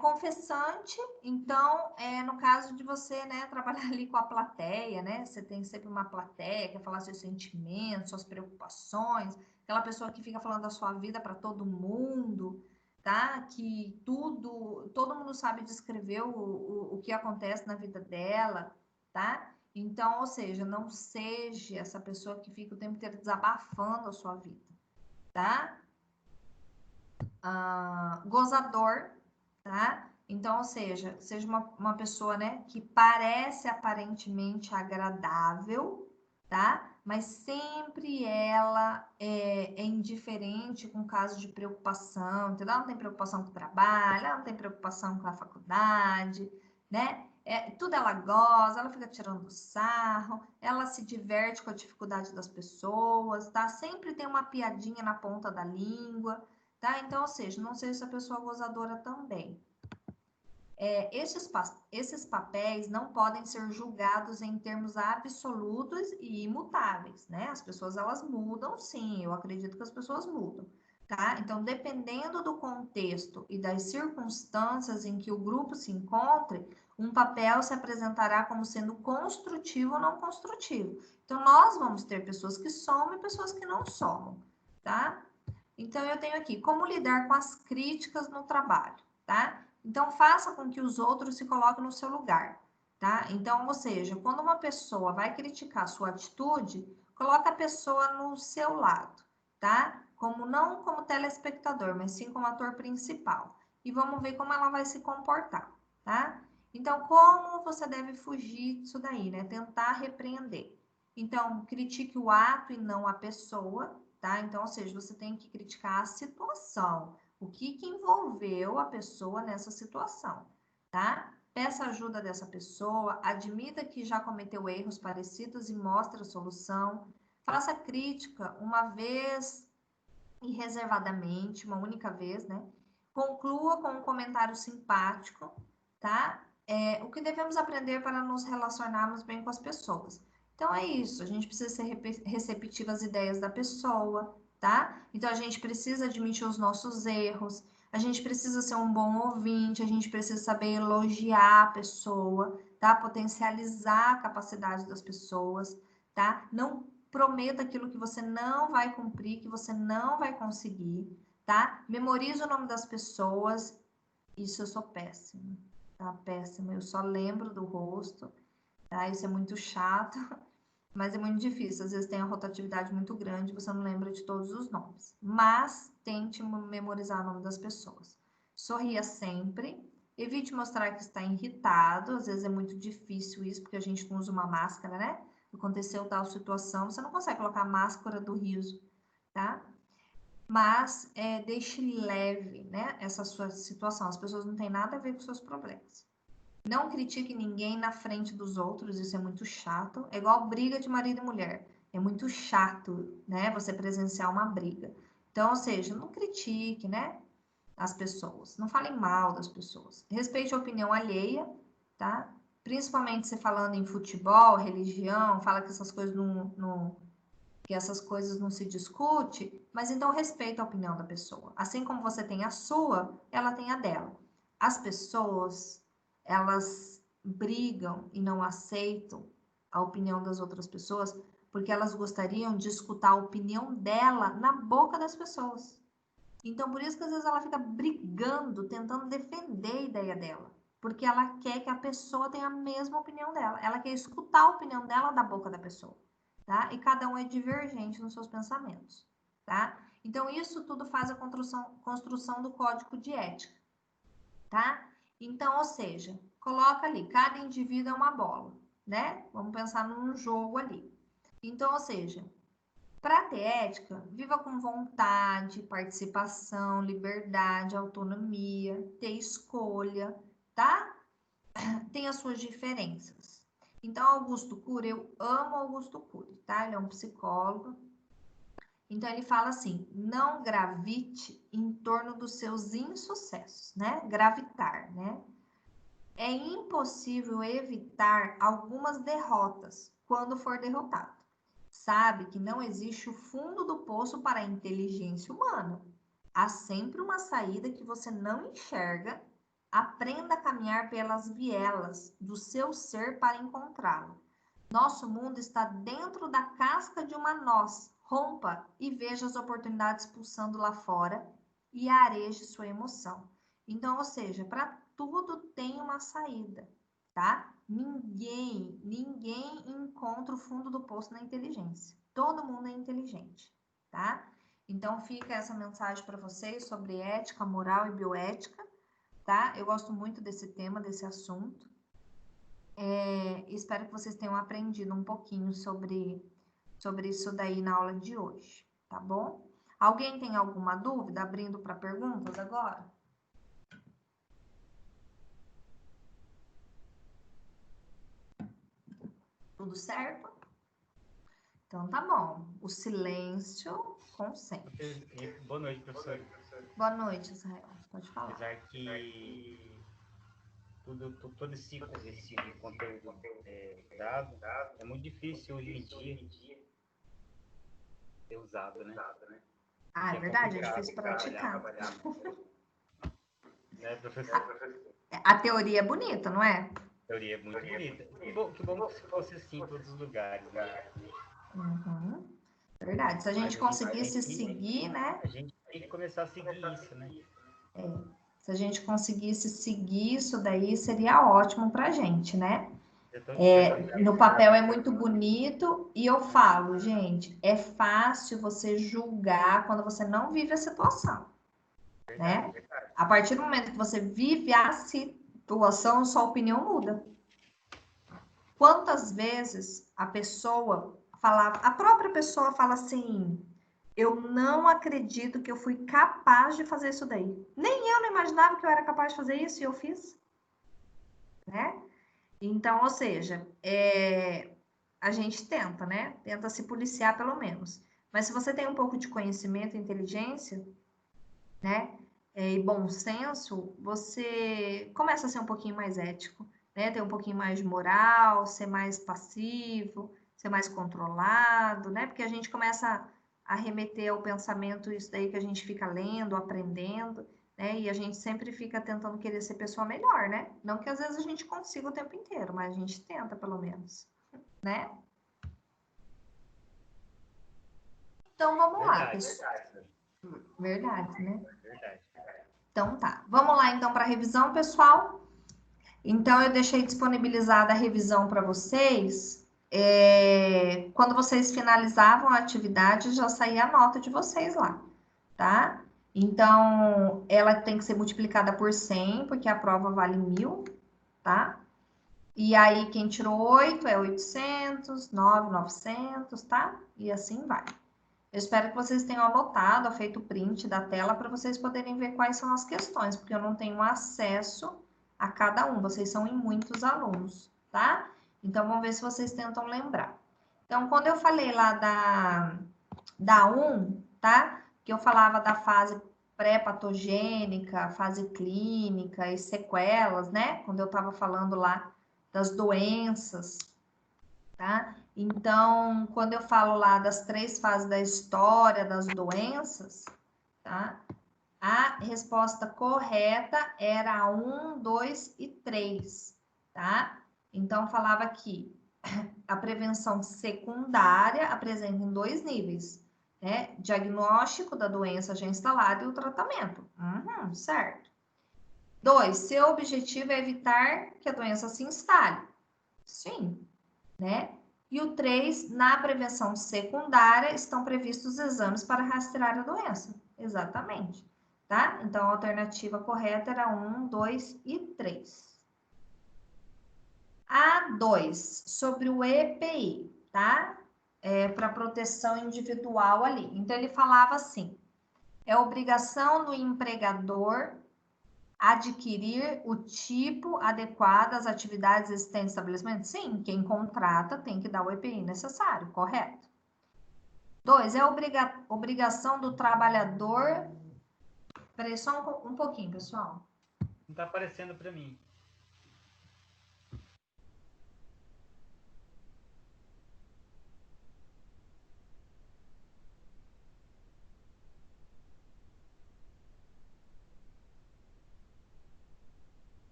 Confessante, então, no caso de você, né, trabalhar ali com a plateia, né, você tem sempre uma plateia, quer falar seus sentimentos, suas preocupações, aquela pessoa que fica falando da sua vida para todo mundo, tá? Que todo mundo sabe descrever o que acontece na vida dela, tá? Então, ou seja, não seja essa pessoa que fica o tempo inteiro desabafando a sua vida, tá? Gozador, tá? Então, ou seja pessoa, né, que parece aparentemente agradável, tá? mas sempre ela é indiferente com caso de preocupação, entendeu? Ela não tem preocupação com o trabalho, ela não tem preocupação com a faculdade, né? Tudo ela goza, ela fica tirando sarro, ela se diverte com a dificuldade das pessoas, tá? Sempre tem uma piadinha na ponta da língua, tá? Então, ou seja, não sei se a pessoa é gozadora também. Esses papéis não podem ser julgados em termos absolutos e imutáveis, né? As pessoas, elas mudam, sim, eu acredito que as pessoas mudam, tá? Então, dependendo do contexto e das circunstâncias em que o grupo se encontre, um papel se apresentará como sendo construtivo ou não construtivo. Então, nós vamos ter pessoas que somam e pessoas que não somam, tá? Então, eu tenho aqui, como lidar com as críticas no trabalho, tá? Então, faça com que os outros se coloquem no seu lugar, tá? Então, ou seja, quando uma pessoa vai criticar a sua atitude, coloca a pessoa no seu lado, tá? Não como telespectador, mas sim como ator principal. E vamos ver como ela vai se comportar, tá? Então, como você deve fugir disso daí, né? Tentar repreender. Então, critique o ato e não a pessoa, tá? Então, ou seja, você tem que criticar a situação. O que envolveu a pessoa nessa situação, tá? Peça ajuda dessa pessoa, admita que já cometeu erros parecidos e mostre a solução. Faça crítica uma vez e reservadamente, uma única vez, né? Conclua com um comentário simpático, tá? O que devemos aprender para nos relacionarmos bem com as pessoas. Então, é isso. A gente precisa ser receptivo às ideias da pessoa, tá? Então, a gente precisa admitir os nossos erros, a gente precisa ser um bom ouvinte, a gente precisa saber elogiar a pessoa, tá? Potencializar a capacidade das pessoas, tá? Não prometa aquilo que você não vai cumprir, que você não vai conseguir, tá? Memorize o nome das pessoas. Isso eu sou péssima, tá? Péssima. Eu só lembro do rosto, tá? Isso é muito chato, mas é muito difícil. Às vezes tem a rotatividade muito grande, você não lembra de todos os nomes. Mas tente memorizar o nome das pessoas. Sorria sempre. Evite mostrar que está irritado. Às vezes é muito difícil isso, porque a gente não usa uma máscara, né? Aconteceu tal situação, você não consegue colocar a máscara do riso, tá? Mas deixe leve, né, essa sua situação. As pessoas não têm nada a ver com seus problemas. Não critique ninguém na frente dos outros, isso é muito chato. É igual briga de marido e mulher. É muito chato, né, você presenciar uma briga. Então, ou seja, não critique, né, as pessoas. Não falem mal das pessoas. Respeite a opinião alheia, tá? Principalmente você falando em futebol, religião, fala que essas coisas não se discute, mas então respeita a opinião da pessoa. Assim como você tem a sua, ela tem a dela. As pessoas, elas brigam e não aceitam a opinião das outras pessoas porque elas gostariam de escutar a opinião dela na boca das pessoas. Então, por isso que às vezes ela fica brigando, tentando defender a ideia dela. Porque ela quer que a pessoa tenha a mesma opinião dela. Ela quer escutar a opinião dela da boca da pessoa, tá? E cada um é divergente nos seus pensamentos, tá? Então, isso tudo faz a construção do código de ética, tá? Então, ou seja, coloca ali, cada indivíduo é uma bola, né? Vamos pensar num jogo ali. Então, ou seja, para ter ética, viva com vontade, participação, liberdade, autonomia, ter escolha, tá? Tem as suas diferenças. Então, Augusto Cury, eu amo Augusto Cury, tá? Ele é um psicólogo. Então, ele fala assim: não gravite em torno dos seus insucessos, né? Gravitar, né? É impossível evitar algumas derrotas quando for derrotado. Sabe que não existe o fundo do poço para a inteligência humana. Há sempre uma saída que você não enxerga. Aprenda a caminhar pelas vielas do seu ser para encontrá-lo. Nosso mundo está dentro da casca de uma noz. Rompa e veja as oportunidades pulsando lá fora e areje sua emoção. Então, ou seja, para tudo tem uma saída, tá? Ninguém encontra o fundo do poço na inteligência. Todo mundo é inteligente, tá? Então, fica essa mensagem para vocês sobre ética, moral e bioética, tá? Eu gosto muito desse tema, desse assunto. Espero que vocês tenham aprendido um pouquinho sobre sobre isso daí na aula de hoje, tá bom? Alguém tem alguma dúvida? Abrindo para perguntas agora? Tudo certo? Então tá bom. O silêncio consente. Boa noite, professor. Boa noite, Israel. Pode falar. Apesar que todo esse conteúdo dado é muito difícil hoje em dia ser usado, né? Ah, é verdade, é difícil praticar. Né, professor? A teoria é bonita, não é? A teoria é muito bonita. Que bom que fosse assim em todos os lugares, né? Uhum. Verdade. Se a gente conseguisse seguir, né? A gente tem que começar a seguir isso, né? Se a gente conseguisse seguir isso daí, seria ótimo pra gente, né? No papel é muito bonito e eu falo, gente, é fácil você julgar quando você não vive a situação, né? A partir do momento que você vive a situação, sua opinião muda. Quantas vezes a própria pessoa fala assim, eu não acredito que eu fui capaz de fazer isso daí. Nem eu não imaginava que eu era capaz de fazer isso e eu fiz, né? Então, ou seja, a gente tenta, né? Tenta se policiar pelo menos. Mas se você tem um pouco de conhecimento, inteligência, né? E bom senso, você começa a ser um pouquinho mais ético, né? Ter um pouquinho mais de moral, ser mais passivo, ser mais controlado, né? Porque a gente começa a remeter ao pensamento isso daí que a gente fica lendo, aprendendo, né? E a gente sempre fica tentando querer ser pessoa melhor, né? Não que às vezes a gente consiga o tempo inteiro, mas a gente tenta pelo menos, né? Então vamos lá, pessoal. Verdade, né? Verdade. Então tá. Vamos lá então para a revisão, pessoal. Então eu deixei disponibilizada a revisão para vocês. Quando vocês finalizavam a atividade, já saía a nota de vocês lá, tá? Então ela tem que ser multiplicada por 100, porque a prova vale 1.000, tá? E aí quem tirou 8 é 800, 9, 900, tá? E assim vai. Eu espero que vocês tenham anotado, feito o print da tela para vocês poderem ver quais são as questões, porque eu não tenho acesso a cada um, vocês são em muitos alunos, tá? Então, vamos ver se vocês tentam lembrar. Então, quando eu falei lá da 1, tá? Que eu falava da fase pré-patogênica, fase clínica e sequelas, né? Quando eu estava falando lá das doenças, tá? Então, quando eu falo lá das 3 fases da história das doenças, tá? A resposta correta era a 1, 2 e 3, tá? Então, falava que a prevenção secundária apresenta em 2 níveis, né? Diagnóstico da doença já instalada e o tratamento. Certo. 2, seu objetivo é evitar que a doença se instale. Sim, né? E o 3, na prevenção secundária, estão previstos exames para rastrear a doença. Exatamente. Tá? Então, a alternativa correta era 1, 2 e 3. A 2, sobre o EPI, tá? Para proteção individual ali. Então, ele falava assim, é obrigação do empregador adquirir o tipo adequado às atividades existentes no estabelecimento? Sim, quem contrata tem que dar o EPI necessário, correto. 2, é obrigação do trabalhador... Peraí, só um pouquinho, pessoal. Não está aparecendo para mim.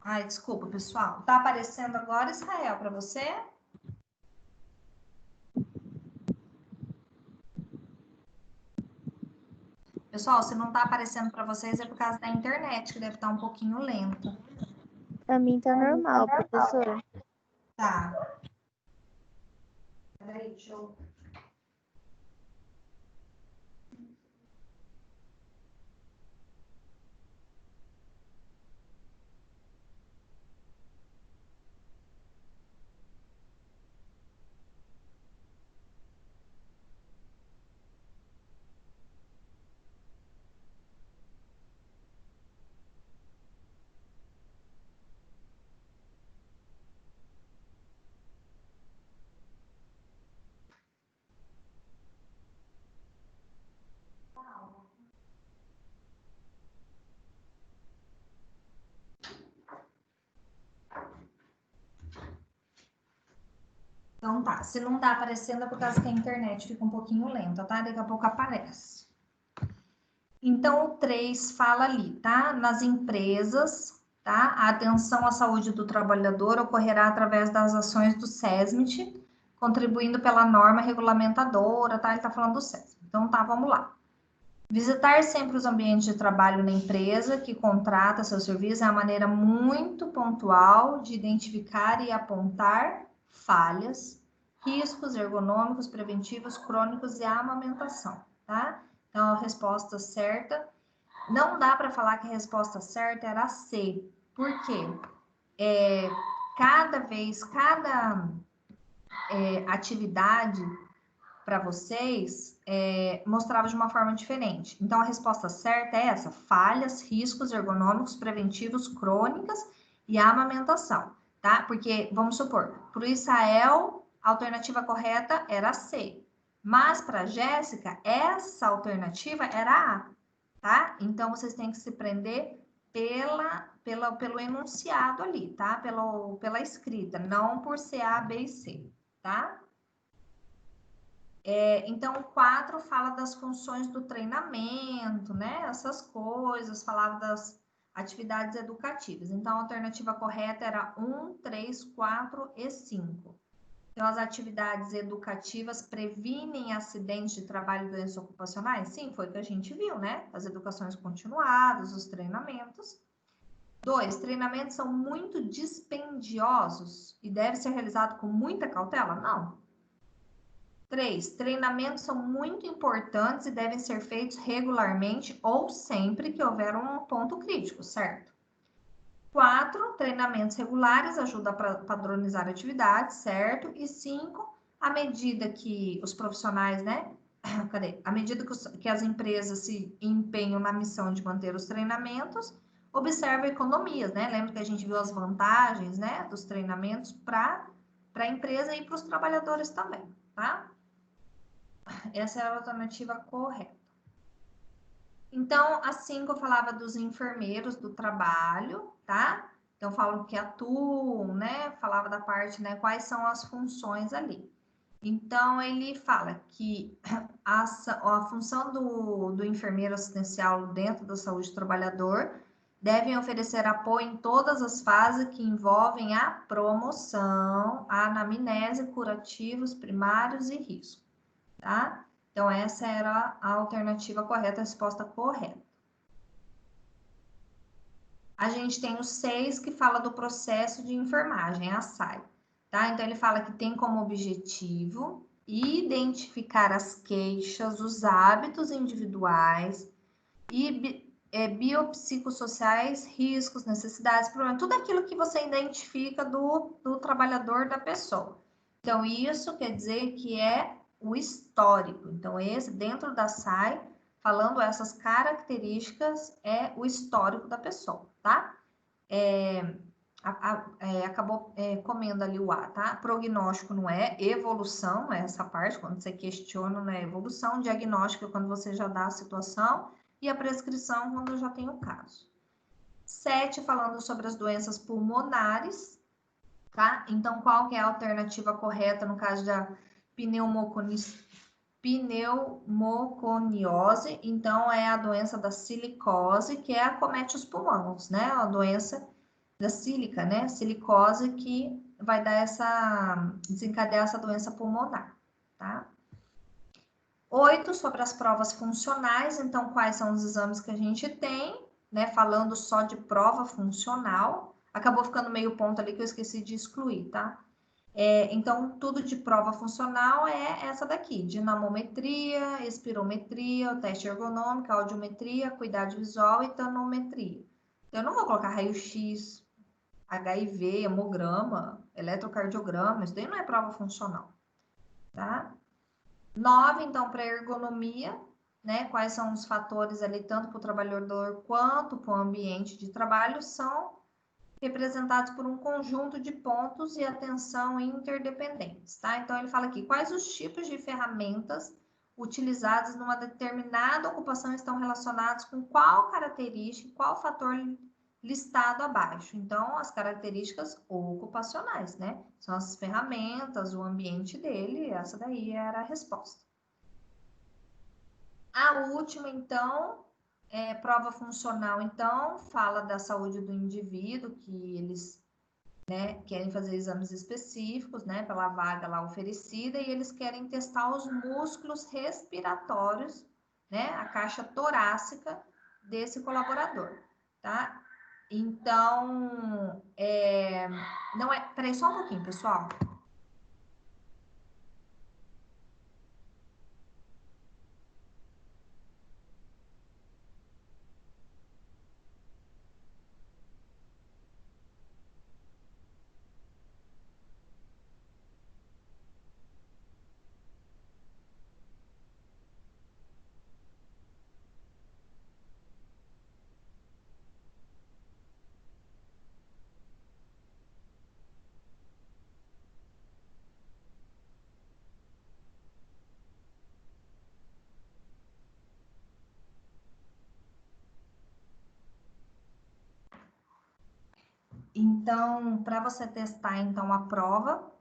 Ai, desculpa, pessoal. Tá aparecendo agora, Israel, para você? Pessoal, se não tá aparecendo para vocês é por causa da internet, que deve estar um pouquinho lenta. Pra mim tá normal, professora. Tá. Peraí, deixa eu... Então tá, se não tá aparecendo é por causa que a internet fica um pouquinho lenta, tá? Daqui a pouco aparece. Então, o 3 fala ali, tá? Nas empresas, tá? A atenção à saúde do trabalhador ocorrerá através das ações do SESMIT, contribuindo pela norma regulamentadora, tá? Ele tá falando do SESMIT. Então, tá, vamos lá. Visitar sempre os ambientes de trabalho na empresa que contrata seu serviço é uma maneira muito pontual de identificar e apontar falhas, riscos ergonômicos, preventivos, crônicos e a amamentação, tá? Então, a resposta certa, não dá para falar que a resposta certa era a C. Por quê? Cada atividade para vocês mostrava de uma forma diferente. Então, a resposta certa é essa: falhas, riscos ergonômicos, preventivos, crônicas e a amamentação, tá? Porque, vamos supor, para o Israel, a alternativa correta era a C. Mas, para a Jéssica, essa alternativa era a A, tá? Então, vocês têm que se prender pelo enunciado ali, tá? Pela escrita, não por ser A, B e C, tá? Então, o 4 fala das funções do treinamento, né? Essas coisas, falava das atividades educativas. Então, a alternativa correta era 1, 3, 4 e 5. Então, as atividades educativas previnem acidentes de trabalho e doenças ocupacionais? Sim, foi o que a gente viu, né? As educações continuadas, os treinamentos. 2, treinamentos são muito dispendiosos e deve ser realizado com muita cautela? Não. 3, treinamentos são muito importantes e devem ser feitos regularmente ou sempre que houver um ponto crítico, certo? 4, treinamentos regulares ajudam a padronizar atividades, certo? E 5, à medida que os profissionais, né? À medida que as empresas se empenham na missão de manter os treinamentos, observa economias, né? Lembra que a gente viu as vantagens, né? Dos treinamentos para a empresa e para os trabalhadores também, tá? Essa era a alternativa correta. Então, assim que eu falava dos enfermeiros do trabalho, tá? Então, falam que atuam, né? Falava da parte, né? Quais são as funções ali. Então, ele fala que a função do enfermeiro assistencial dentro da saúde do trabalhador devem oferecer apoio em todas as fases que envolvem a promoção, a anamnese, curativos primários e risco, tá? Então, essa era a alternativa correta, a resposta correta. A gente tem o 6, que fala do processo de enfermagem, a SAI. Tá? Então, ele fala que tem como objetivo identificar as queixas, os hábitos individuais e biopsicossociais, riscos, necessidades, problemas, tudo aquilo que você identifica do trabalhador, da pessoa. Então, isso quer dizer que é o histórico. Então, esse, dentro da SAI, falando essas características, é o histórico da pessoa, tá? Acabou comendo ali o A, tá? Prognóstico não é, evolução, não é essa parte, quando você questiona, não é evolução. Diagnóstico é quando você já dá a situação, e a prescrição quando já tem o caso. 7, falando sobre as doenças pulmonares, tá? Então, qual que é a alternativa correta no caso da pneumoconiose? Então, é a doença da silicose, que acomete os pulmões, né? A doença da sílica, né? Silicose que vai dar desencadear essa doença pulmonar, tá? 8, sobre as provas funcionais. Então, quais são os exames que a gente tem, né? Falando só de prova funcional. Acabou ficando meio ponto ali que eu esqueci de excluir, tá? Então, tudo de prova funcional é essa daqui: dinamometria, espirometria, o teste ergonômico, audiometria, acuidade visual e tanometria. Eu não vou colocar raio-x, HIV, hemograma, eletrocardiograma, isso daí não é prova funcional, tá? 9, então, para ergonomia, né? Quais são os fatores ali, tanto para o trabalhador quanto para o ambiente de trabalho, são representados por um conjunto de pontos e atenção interdependentes, tá? Então, ele fala aqui, quais os tipos de ferramentas utilizadas numa determinada ocupação estão relacionados com qual característica, qual fator listado abaixo. Então, as características ocupacionais, né? São as ferramentas, o ambiente dele, essa daí era a resposta. A última, então, prova funcional, então, fala da saúde do indivíduo, que eles, né, querem fazer exames específicos, né, pela vaga lá oferecida, e eles querem testar os músculos respiratórios, né, a caixa torácica desse colaborador, tá? Então, não é... Peraí, só um pouquinho, pessoal. Então, para você testar, então, a prova,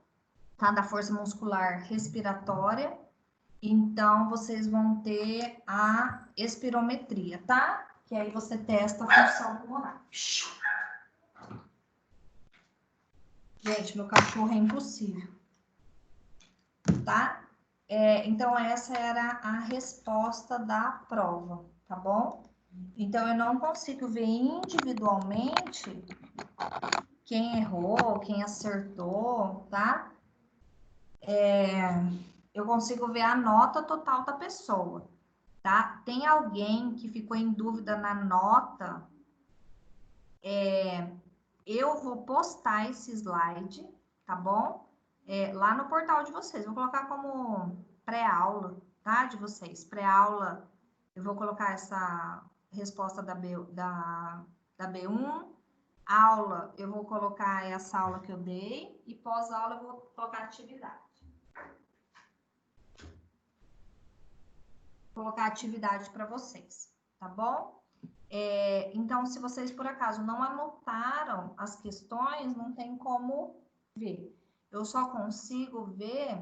tá, da força muscular respiratória, então, vocês vão ter a espirometria, tá? Que aí você testa a função pulmonar. Gente, meu cachorro é impossível, tá? Então, essa era a resposta da prova, tá bom? Então, eu não consigo ver individualmente quem errou, quem acertou, tá? Eu consigo ver a nota total da pessoa, tá? Tem alguém que ficou em dúvida na nota? Eu vou postar esse slide, tá bom? Lá no portal de vocês. Vou colocar como pré-aula, tá? De vocês. Pré-aula, eu vou colocar essa resposta da B1. Aula, eu vou colocar essa aula que eu dei. E pós-aula, eu vou colocar atividade. Vou colocar atividade para vocês, tá bom? Então, se vocês, por acaso, não anotaram as questões, não tem como ver. Eu só consigo ver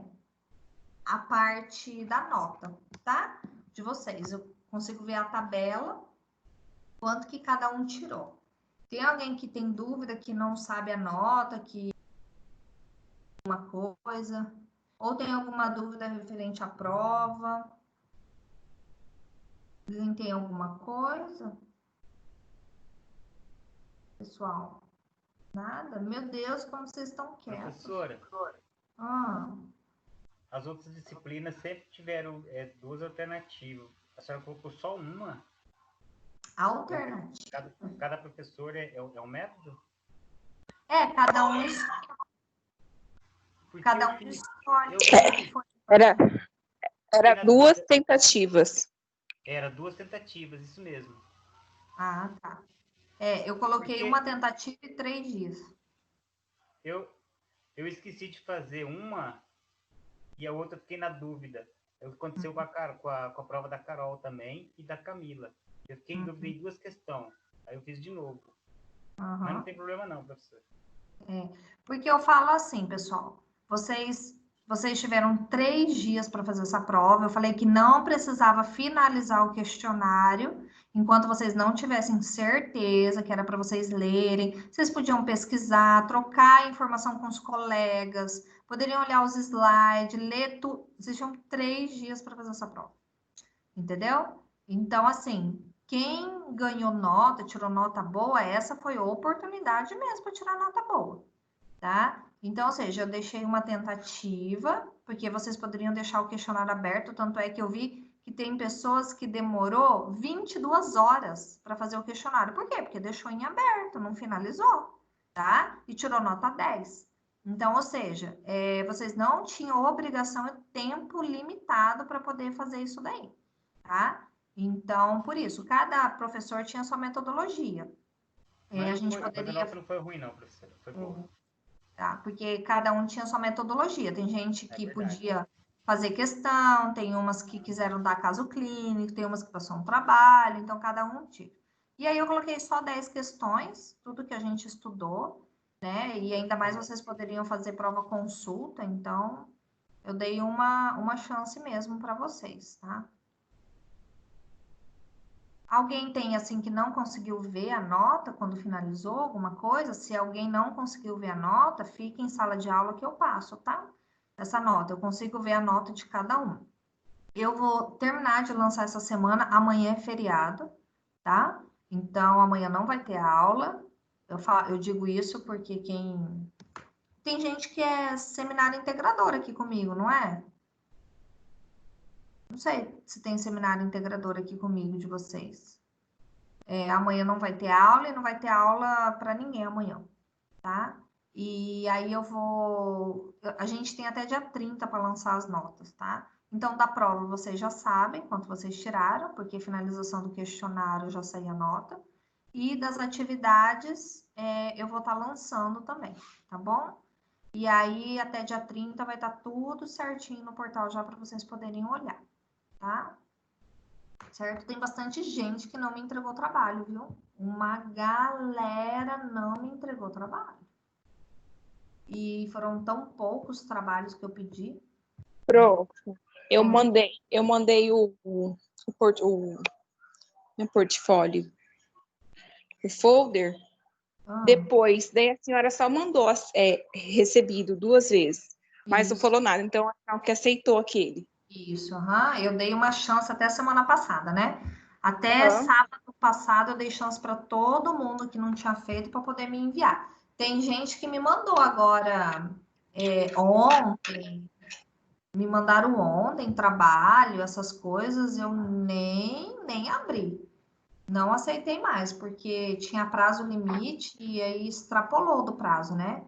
a parte da nota, tá? De vocês. Eu consigo ver a tabela, quanto que cada um tirou. Tem alguém que tem dúvida, que não sabe a nota, que uma coisa, ou tem alguma dúvida referente à prova? Alguém tem alguma coisa? Pessoal, nada? Meu Deus, como vocês estão quietos. Professora, as outras disciplinas sempre tiveram 2 alternativas. A senhora colocou só uma? Alternativa? Cada professor é um método? Cada um escolhe. Era 2 tentativas. Era 2 tentativas, isso mesmo. Ah, tá. Eu coloquei uma tentativa e 3 dias. Eu esqueci de fazer uma e a outra fiquei na dúvida. Aconteceu com a prova da Carol também e da Camila. Eu fiquei em dúvida em 2 questões. Aí eu fiz de novo. Mas não tem problema não, professor. Porque eu falo assim, pessoal. Vocês tiveram 3 dias para fazer essa prova. Eu falei que não precisava finalizar o questionário. enquanto vocês não tivessem certeza que era para vocês lerem, vocês podiam pesquisar, trocar informação com os colegas, poderiam olhar os slides, ler tudo. Vocês tinham 3 dias para fazer essa prova. Entendeu? Então, assim, quem ganhou nota, tirou nota boa, essa foi a oportunidade mesmo para tirar nota boa, tá? Então, ou seja, eu deixei uma tentativa, porque vocês poderiam deixar o questionário aberto, tanto é que eu vi que tem pessoas que demorou 22 horas para fazer o questionário. Por quê? Porque deixou em aberto, não finalizou, tá? E tirou nota 10. Então, ou seja, vocês não tinham obrigação e tempo limitado para poder fazer isso daí, tá? Então, por isso, cada professor tinha sua metodologia. A gente Mas a poderia... nota não foi ruim, não, professora. Foi boa. Tá? Porque cada um tinha sua metodologia. Tem gente que verdade. podia fazer questão, tem umas que quiseram dar caso clínico, tem umas que passou um trabalho, então cada um tinha. E aí eu coloquei só 10 questões, tudo que a gente estudou, né? E ainda mais vocês poderiam fazer prova consulta, então eu dei uma chance mesmo para vocês, tá? Alguém tem, assim, que não conseguiu ver a nota quando finalizou alguma coisa? Se alguém não conseguiu ver a nota, fique em sala de aula que eu passo, tá? Essa nota, eu consigo ver a nota de cada um. Eu vou terminar de lançar essa semana, amanhã é feriado, tá? Então, amanhã não vai ter aula. Eu digo isso porque tem gente que é seminário integrador aqui comigo, não é? Não sei se tem seminário integrador aqui comigo de vocês. Amanhã não vai ter aula e não vai ter aula para ninguém amanhã, tá? E aí a gente tem até dia 30 para lançar as notas, tá? Então, da prova vocês já sabem quanto vocês tiraram, porque finalização do questionário já saiu a nota. E das atividades, eu vou estar lançando também, tá bom? E aí, até dia 30 vai estar tudo certinho no portal já para vocês poderem olhar, tá? Certo? Tem bastante gente que não me entregou trabalho, viu? Uma galera não me entregou trabalho. E foram tão poucos trabalhos que eu pedi. Pro, eu mandei o meu portfólio, o folder, depois, daí a senhora só mandou recebido 2 vezes, mas não falou nada, então não que aceitou aquele. Isso, eu dei uma chance até semana passada, né? Até sábado passado eu dei chance para todo mundo que não tinha feito para poder me enviar. Tem gente que me mandou agora ontem, me mandaram ontem trabalho, essas coisas, eu nem abri. Não aceitei mais, porque tinha prazo limite e aí extrapolou do prazo, né?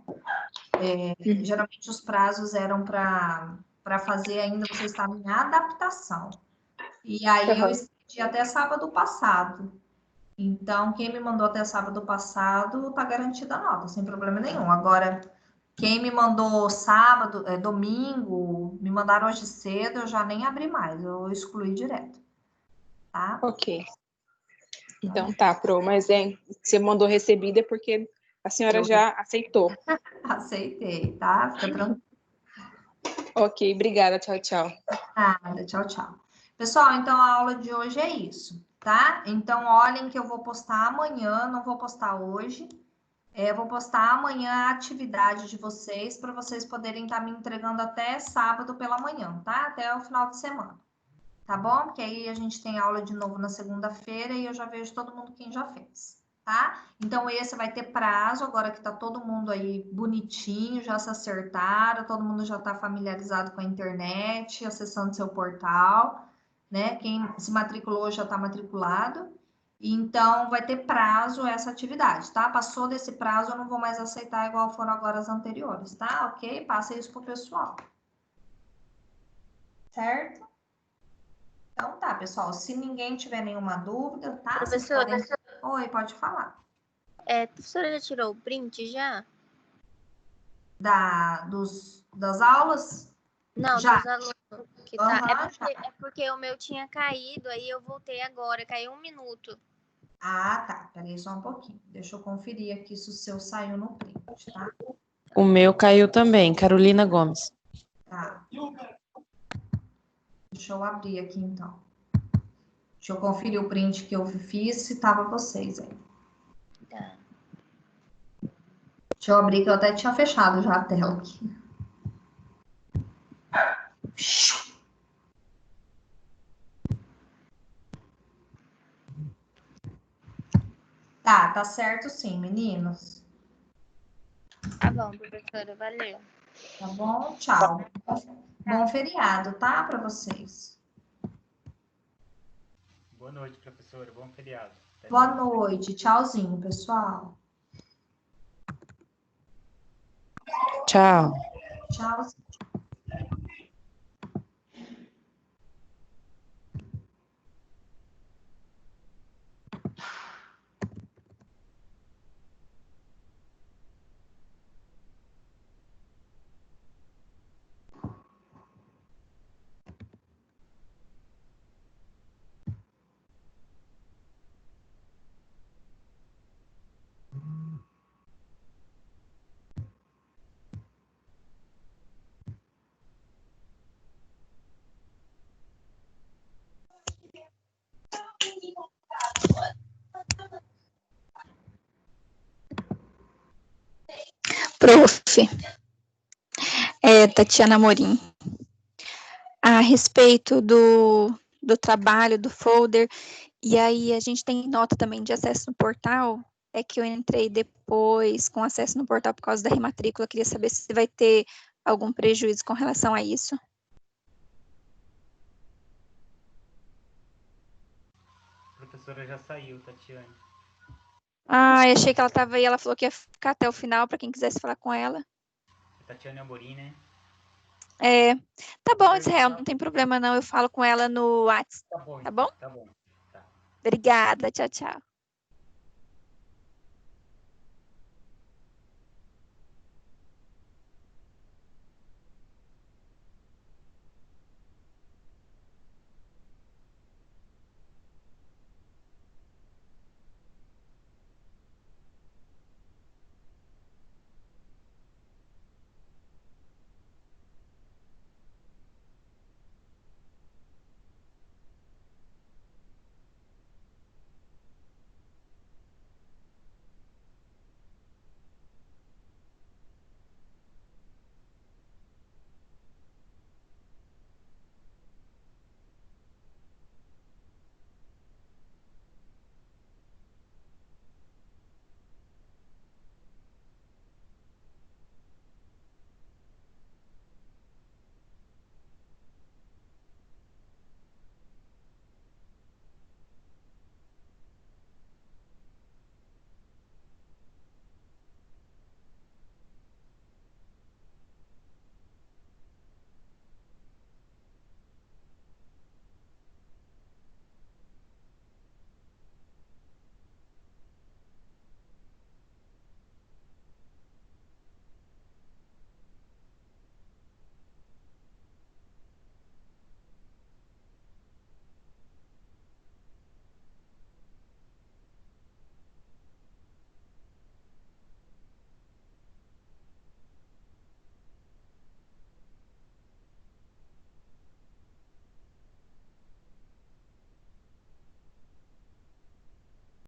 Geralmente os prazos eram para fazer ainda, você estava em adaptação. E aí eu estendi até sábado passado. Então, quem me mandou até sábado passado, tá garantida a nota, sem problema nenhum. Agora, quem me mandou sábado, domingo, me mandaram hoje cedo, eu já nem abri mais, eu excluí direto. Tá? Ok. Então tá, Pro, mas você mandou recebida porque a senhora já aceitou. Aceitei, tá? Fica tranquilo. Ok, obrigada, tchau, tchau. Nada, tchau, tchau. Pessoal, então a aula de hoje é isso, tá? Então, olhem que eu vou postar amanhã, não vou postar hoje. Eu vou postar amanhã a atividade de vocês, para vocês poderem estar me entregando até sábado pela manhã, tá? Até o final de semana. Tá bom? Porque aí a gente tem aula de novo na segunda-feira e eu já vejo todo mundo quem já fez, tá? Então, esse vai ter prazo, agora que tá todo mundo aí bonitinho, já se acertaram, todo mundo já tá familiarizado com a internet, acessando seu portal, né? Quem se matriculou já tá matriculado. Então, vai ter prazo essa atividade, tá? Passou desse prazo, eu não vou mais aceitar igual foram agora as anteriores, tá? Ok? Passa isso pro pessoal. Certo? Então tá, pessoal. Se ninguém tiver nenhuma dúvida, tá? Professora, Oi, pode falar. a professora já tirou o print já? Das aulas? Não, já. dos alunos. Que tá... é porque o meu tinha caído, aí eu voltei agora, caiu 1 minuto. Ah, tá. Peraí só um pouquinho. Deixa eu conferir aqui se o seu saiu no print, tá? O meu caiu também, Carolina Gomes. Tá. Deixa eu abrir aqui, então. Deixa eu conferir o print que eu fiz, se tava vocês aí. Tá. Deixa eu abrir, que eu até tinha fechado já a tela aqui. Tá certo sim, meninos. Tá bom, professora, valeu. Tá bom? Tchau. Bom feriado, tá? Para vocês. Boa noite, professora. Bom feriado. Até Boa mais. noite. Tchauzinho, pessoal. Tchau. Tchau. Prof, Tatiana Amorim, a respeito do trabalho, do folder, e aí a gente tem nota também de acesso no portal, é que eu entrei depois com acesso no portal por causa da rematrícula, queria saber se vai ter algum prejuízo com relação a isso. A professora já saiu, Tatiane. Ah, eu achei que ela estava aí, ela falou que ia ficar até o final, para quem quisesse falar com ela. Tatiane Amorim, né? Tá bom, Israel, não tem problema não, eu falo com ela no WhatsApp, Tá bom, tá bom? Tá bom. Tá. Obrigada, tchau, tchau.